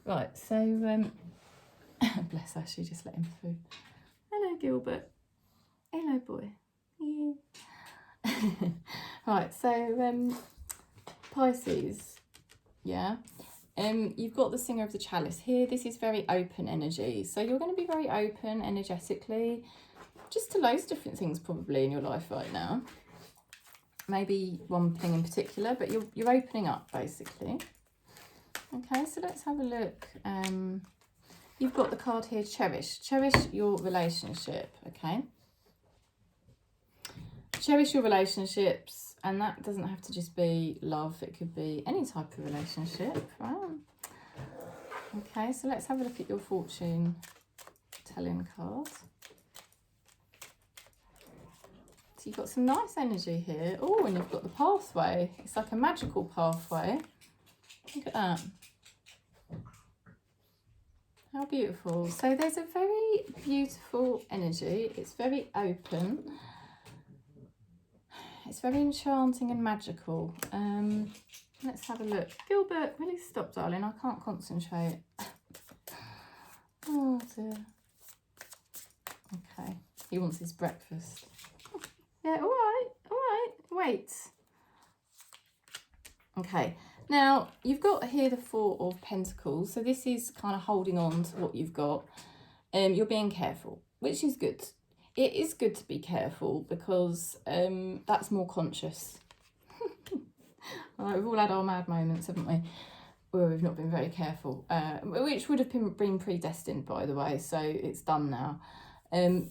Right, so bless her, she just let him through. Hello, Gilbert. Hello, boy. Yeah. Right, so Pisces, yeah. You've got the Singer of the Chalice here. This is very open energy. So you're going to be very open energetically, just to loads of different things probably in your life right now. Maybe one thing in particular, but you're opening up basically. Okay, so let's have a look. You've got the card here, Cherish. Cherish your relationship, okay? Cherish your relationships, and that doesn't have to just be love. It could be any type of relationship, right? Okay, so let's have a look at your fortune telling card. So you've got some nice energy here. Oh, and you've got the pathway. It's like a magical pathway. Look at that. How beautiful. So there's a very beautiful energy. It's very open. It's very enchanting and magical. Let's have a look. Gilbert, will you stop, darling? I can't concentrate. Oh dear. Okay, he wants his breakfast. Yeah, all right, wait. Okay, now you've got here the Four of Pentacles. So this is kind of holding on to what you've got. You're being careful, which is good. It is good to be careful because that's more conscious. We've all had our mad moments, haven't we? Where we've not been very careful, which would have been predestined, by the way, so it's done now.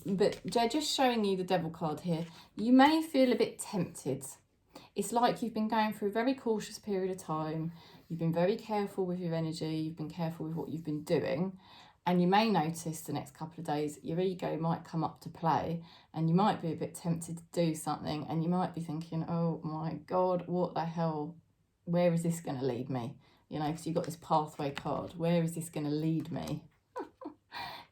But just showing you the Devil card here, you may feel a bit tempted. It's like you've been going through a very cautious period of time. You've been very careful with your energy. You've been careful with what you've been doing. And you may notice the next couple of days, your ego might come up to play and you might be a bit tempted to do something and you might be thinking, oh my God, what the hell? Where is this going to lead me? You know, because you've got this pathway card. Where is this going to lead me?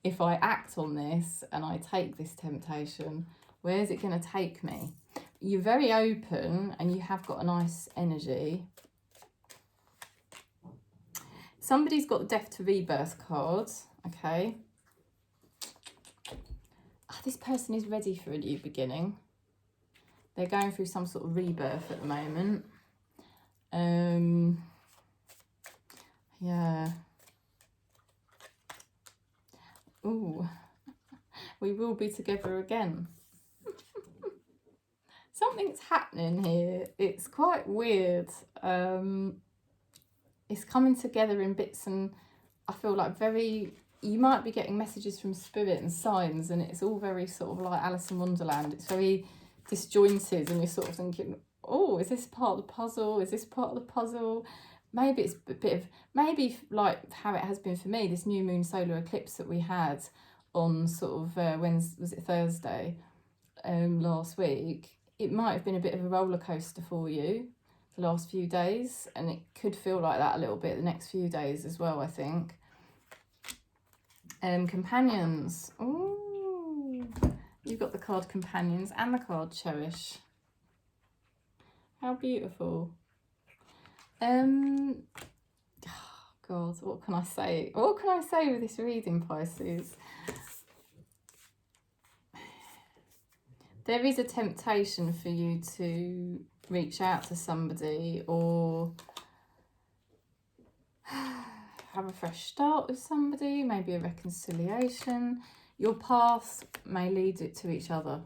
If I act on this and I take this temptation, where is it going to take me? You're very open and you have got a nice energy. Somebody's got the Death to Rebirth card, okay. Oh, this person is ready for a new beginning. They're going through some sort of rebirth at the moment. Yeah. Ooh, we will be together again. Something's happening here. It's quite weird. It's coming together in bits, and I feel like you might be getting messages from spirit and signs, and it's all very sort of like Alice in Wonderland. It's very disjointed, and you're sort of thinking, oh, is this part of the puzzle? Is this part of the puzzle? Maybe it's a bit of, maybe like how it has been for me, this new moon solar eclipse that we had on sort of, was it Thursday last week? It might have been a bit of a roller coaster for you the last few days, and it could feel like that a little bit the next few days as well, I think. Companions. Ooh, you've got the card Companions and the card Cherish. How beautiful. Oh God, what can I say? What can I say with this reading, Pisces? There is a temptation for you to reach out to somebody or have a fresh start with somebody, maybe a reconciliation. Your paths may lead it to each other.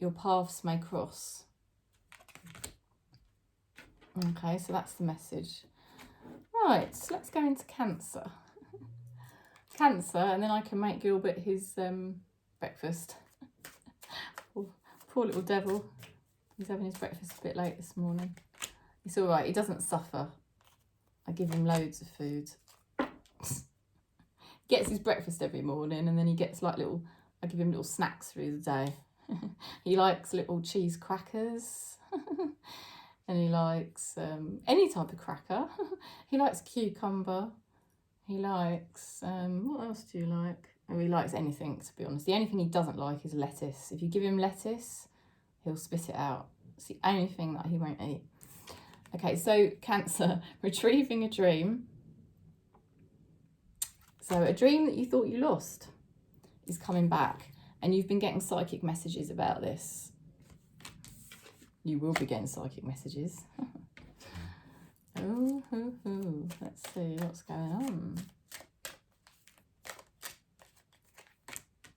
Your paths may cross. Okay, so that's the message. Right, so let's go into Cancer. Cancer, and then I can make Gilbert his breakfast. Poor little devil. He's having his breakfast a bit late this morning. It's all right, he doesn't suffer. I give him loads of food. Gets his breakfast every morning, and then he gets like I give him little snacks through the day. He likes little cheese crackers. And he likes any type of cracker. He likes cucumber. He likes, what else do you like? Oh, he likes anything, to be honest. The only thing he doesn't like is lettuce. If you give him lettuce, he'll spit it out. It's the only thing that he won't eat. Okay, so Cancer, retrieving a dream. So a dream that you thought you lost is coming back, and you've been getting psychic messages about this. You will be getting psychic messages. Oh, let's see what's going on.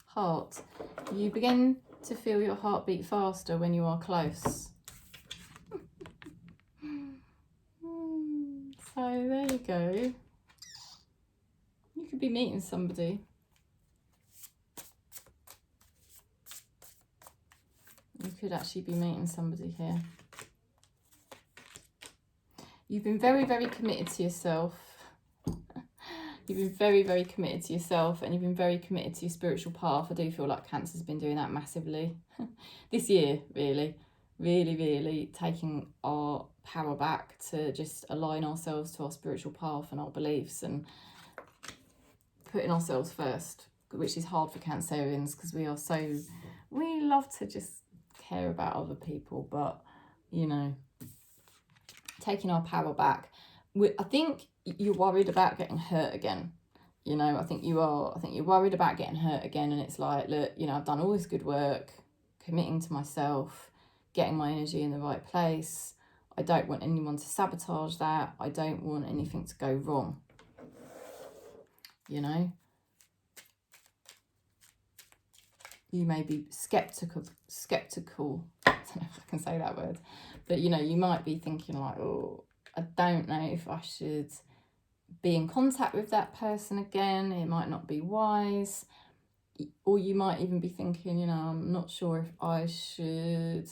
Heart. You begin to feel your heart beat faster when you are close. So there you go. You could be meeting somebody. You could actually be meeting somebody here. You've been very, very committed to yourself. You've been very, very committed to yourself, and you've been very committed to your spiritual path. I do feel like Cancer's been doing that massively. This year, really. Really, really taking our power back to just align ourselves to our spiritual path and our beliefs, and putting ourselves first, which is hard for Cancerians because we are so, we love to just care about other people, but, you know, taking our power back. I think you're worried about getting hurt again. You know, I think you are. I think you're worried about getting hurt again, and it's like, look, you know, I've done all this good work, committing to myself, getting my energy in the right place. I don't want anyone to sabotage that. I don't want anything to go wrong. You know, you may be skeptical. I don't know if I can say that word, but you know, you might be thinking like, oh, I don't know if I should be in contact with that person again. It might not be wise. Or you might even be thinking, you know, I'm not sure if I should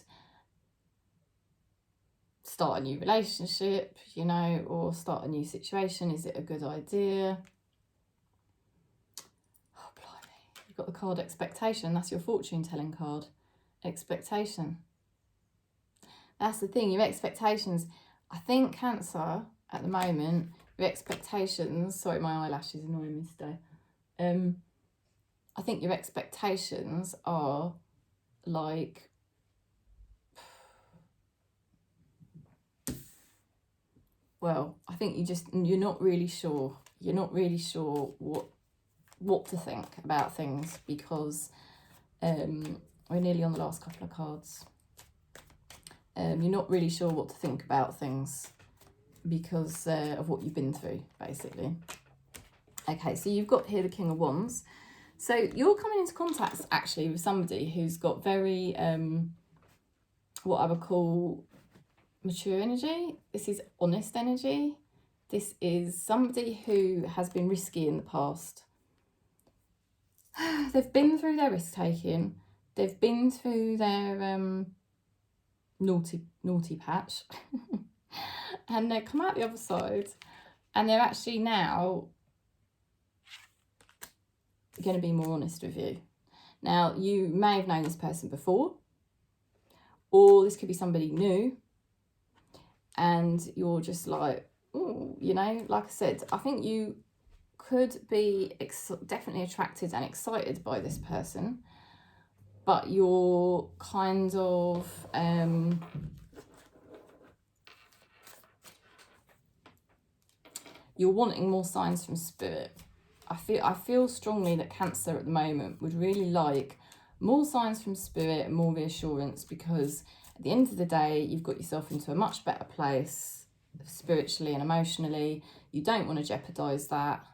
start a new relationship, you know, or start a new situation. Is it a good idea? Oh, blimey. You've got the card Expectation. That's your fortune telling card. Expectation. That's the thing, your expectations. I think Cancer, at the moment, your expectations, sorry, my eyelash is annoying me today. I think your expectations are like, well, I think you're not really sure. You're not really sure what to think about things, because we're nearly on the last couple of cards. You're not really sure what to think about things because of what you've been through, basically. Okay, so you've got here the King of Wands. So you're coming into contact, actually, with somebody who's got very, what I would call mature energy. This is honest energy. This is somebody who has been risky in the past. They've been through their risk-taking. They've been through their naughty patch. And they come out the other side, and they're actually now going to be more honest with you. Now, you may have known this person before, or this could be somebody new, and you're just like, oh, you know, like I said, I think you could be definitely attracted and excited by this person, but you're kind of you're wanting more signs from Spirit. I feel strongly that Cancer at the moment would really like more signs from Spirit and more reassurance, because at the end of the day, you've got yourself into a much better place spiritually and emotionally. You don't want to jeopardise that.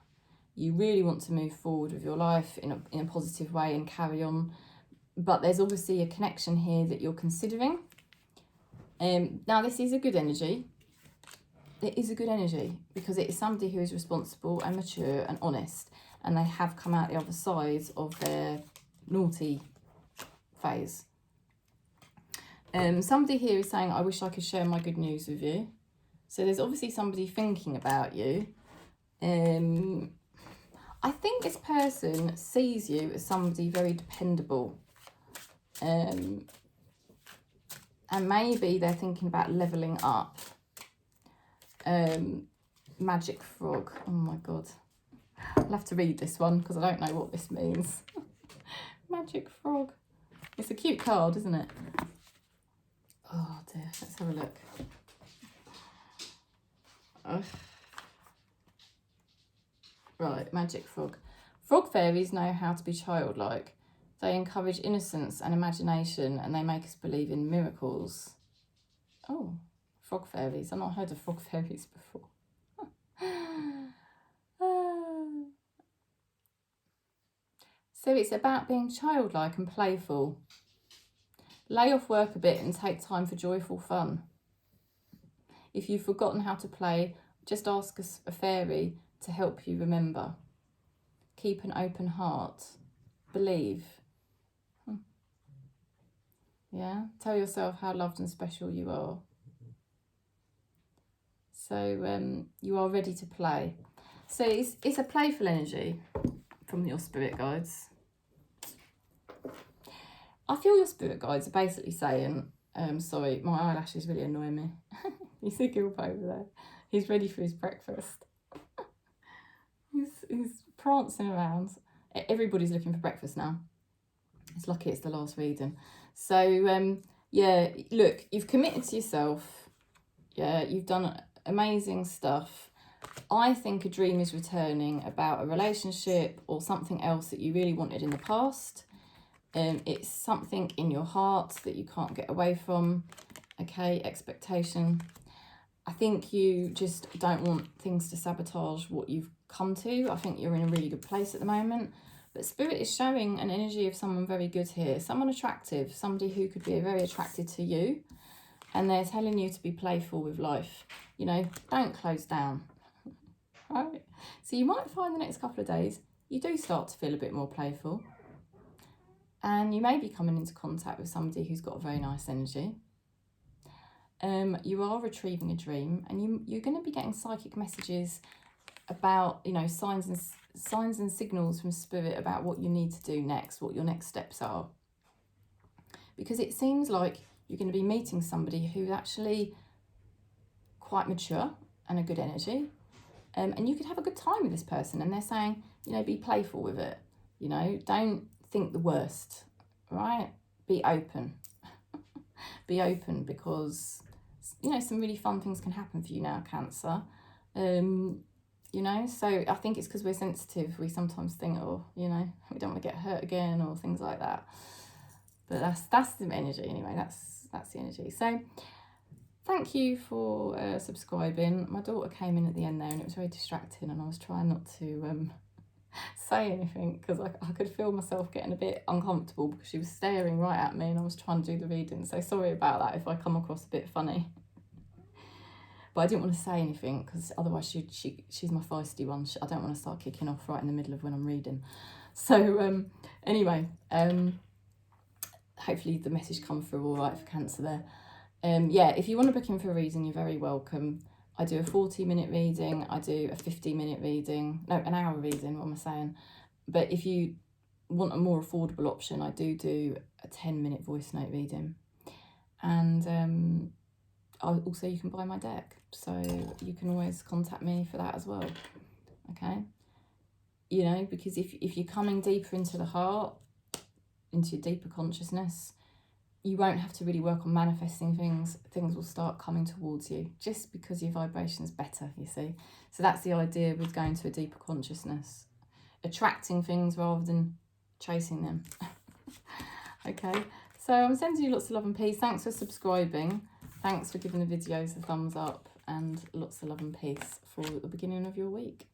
You really want to move forward with your life in a positive way and carry on. But there's obviously a connection here that you're considering. Now, this is a good energy. It is a good energy because it is somebody who is responsible and mature and honest, and they have come out the other side of their naughty phase. Somebody here is saying, I wish I could share my good news with you. So there's obviously somebody thinking about you. I think this person sees you as somebody very dependable. And maybe they're thinking about levelling up. Magic frog. Oh my god. I'll have to read this one because I don't know what this means. Magic frog. It's a cute card, isn't it? Oh dear, let's have a look. Right, magic frog. Frog fairies know how to be childlike. They encourage innocence and imagination, and they make us believe in miracles. Oh, frog fairies. I've not heard of frog fairies before. So it's about being childlike and playful. Lay off work a bit and take time for joyful fun. If you've forgotten how to play, just ask a fairy to help you remember. Keep an open heart. Believe. Yeah, tell yourself how loved and special you are. So you are ready to play. So it's a playful energy from your spirit guides. I feel your spirit guides are basically saying, sorry, my eyelashes really annoy me. You see Gilbert over there? He's ready for his breakfast. he's prancing around. Everybody's looking for breakfast now. It's lucky it's the last reading. So, yeah, look, you've committed to yourself. Yeah, you've done amazing stuff. I think a dream is returning about a relationship or something else that you really wanted in the past. It's something in your heart that you can't get away from. Okay, expectation. I think you just don't want things to sabotage what you've come to. I think you're in a really good place at the moment. But Spirit is showing an energy of someone very good here. Someone attractive. Somebody who could be very attracted to you. And they're telling you to be playful with life. You know, don't close down. Right? So you might find the next couple of days you do start to feel a bit more playful. And you may be coming into contact with somebody who's got a very nice energy. You are retrieving a dream, and you're going to be getting psychic messages about, you know, signs and signals from Spirit about what you need to do next, what your next steps are. Because it seems like you're going to be meeting somebody who's actually quite mature and a good energy. And you could have a good time with this person, and they're saying, you know, be playful with it. You know, don't think the worst, right? Be open. Be open, because, you know, some really fun things can happen for you now, Cancer. You know, so I think it's because we're sensitive. We sometimes think, oh, you know, we don't want to get hurt again or things like that. But that's the energy anyway. That's the energy. So thank you for subscribing. My daughter came in at the end there, and it was very distracting, and I was trying not to say anything because I could feel myself getting a bit uncomfortable because she was staring right at me and I was trying to do the reading. So sorry about that if I come across a bit funny. But I didn't want to say anything because otherwise she's my feisty one. I don't want to start kicking off right in the middle of when I'm reading. So anyway, hopefully the message come through all right for Cancer there. Yeah, if you want to book in for a reading, you're very welcome. I do a 40-minute reading. I do a 50-minute reading. No, an hour reading, what am I saying? But if you want a more affordable option, I do a 10-minute voice note reading. And also you can buy my deck. So you can always contact me for that as well. Okay? You know, because if you're coming deeper into the heart, into your deeper consciousness, you won't have to really work on manifesting things. Things will start coming towards you just because your vibration's better, you see. So that's the idea with going to a deeper consciousness. Attracting things rather than chasing them. Okay, so I'm sending you lots of love and peace. Thanks for subscribing. Thanks for giving the videos a thumbs up, and lots of love and peace for the beginning of your week.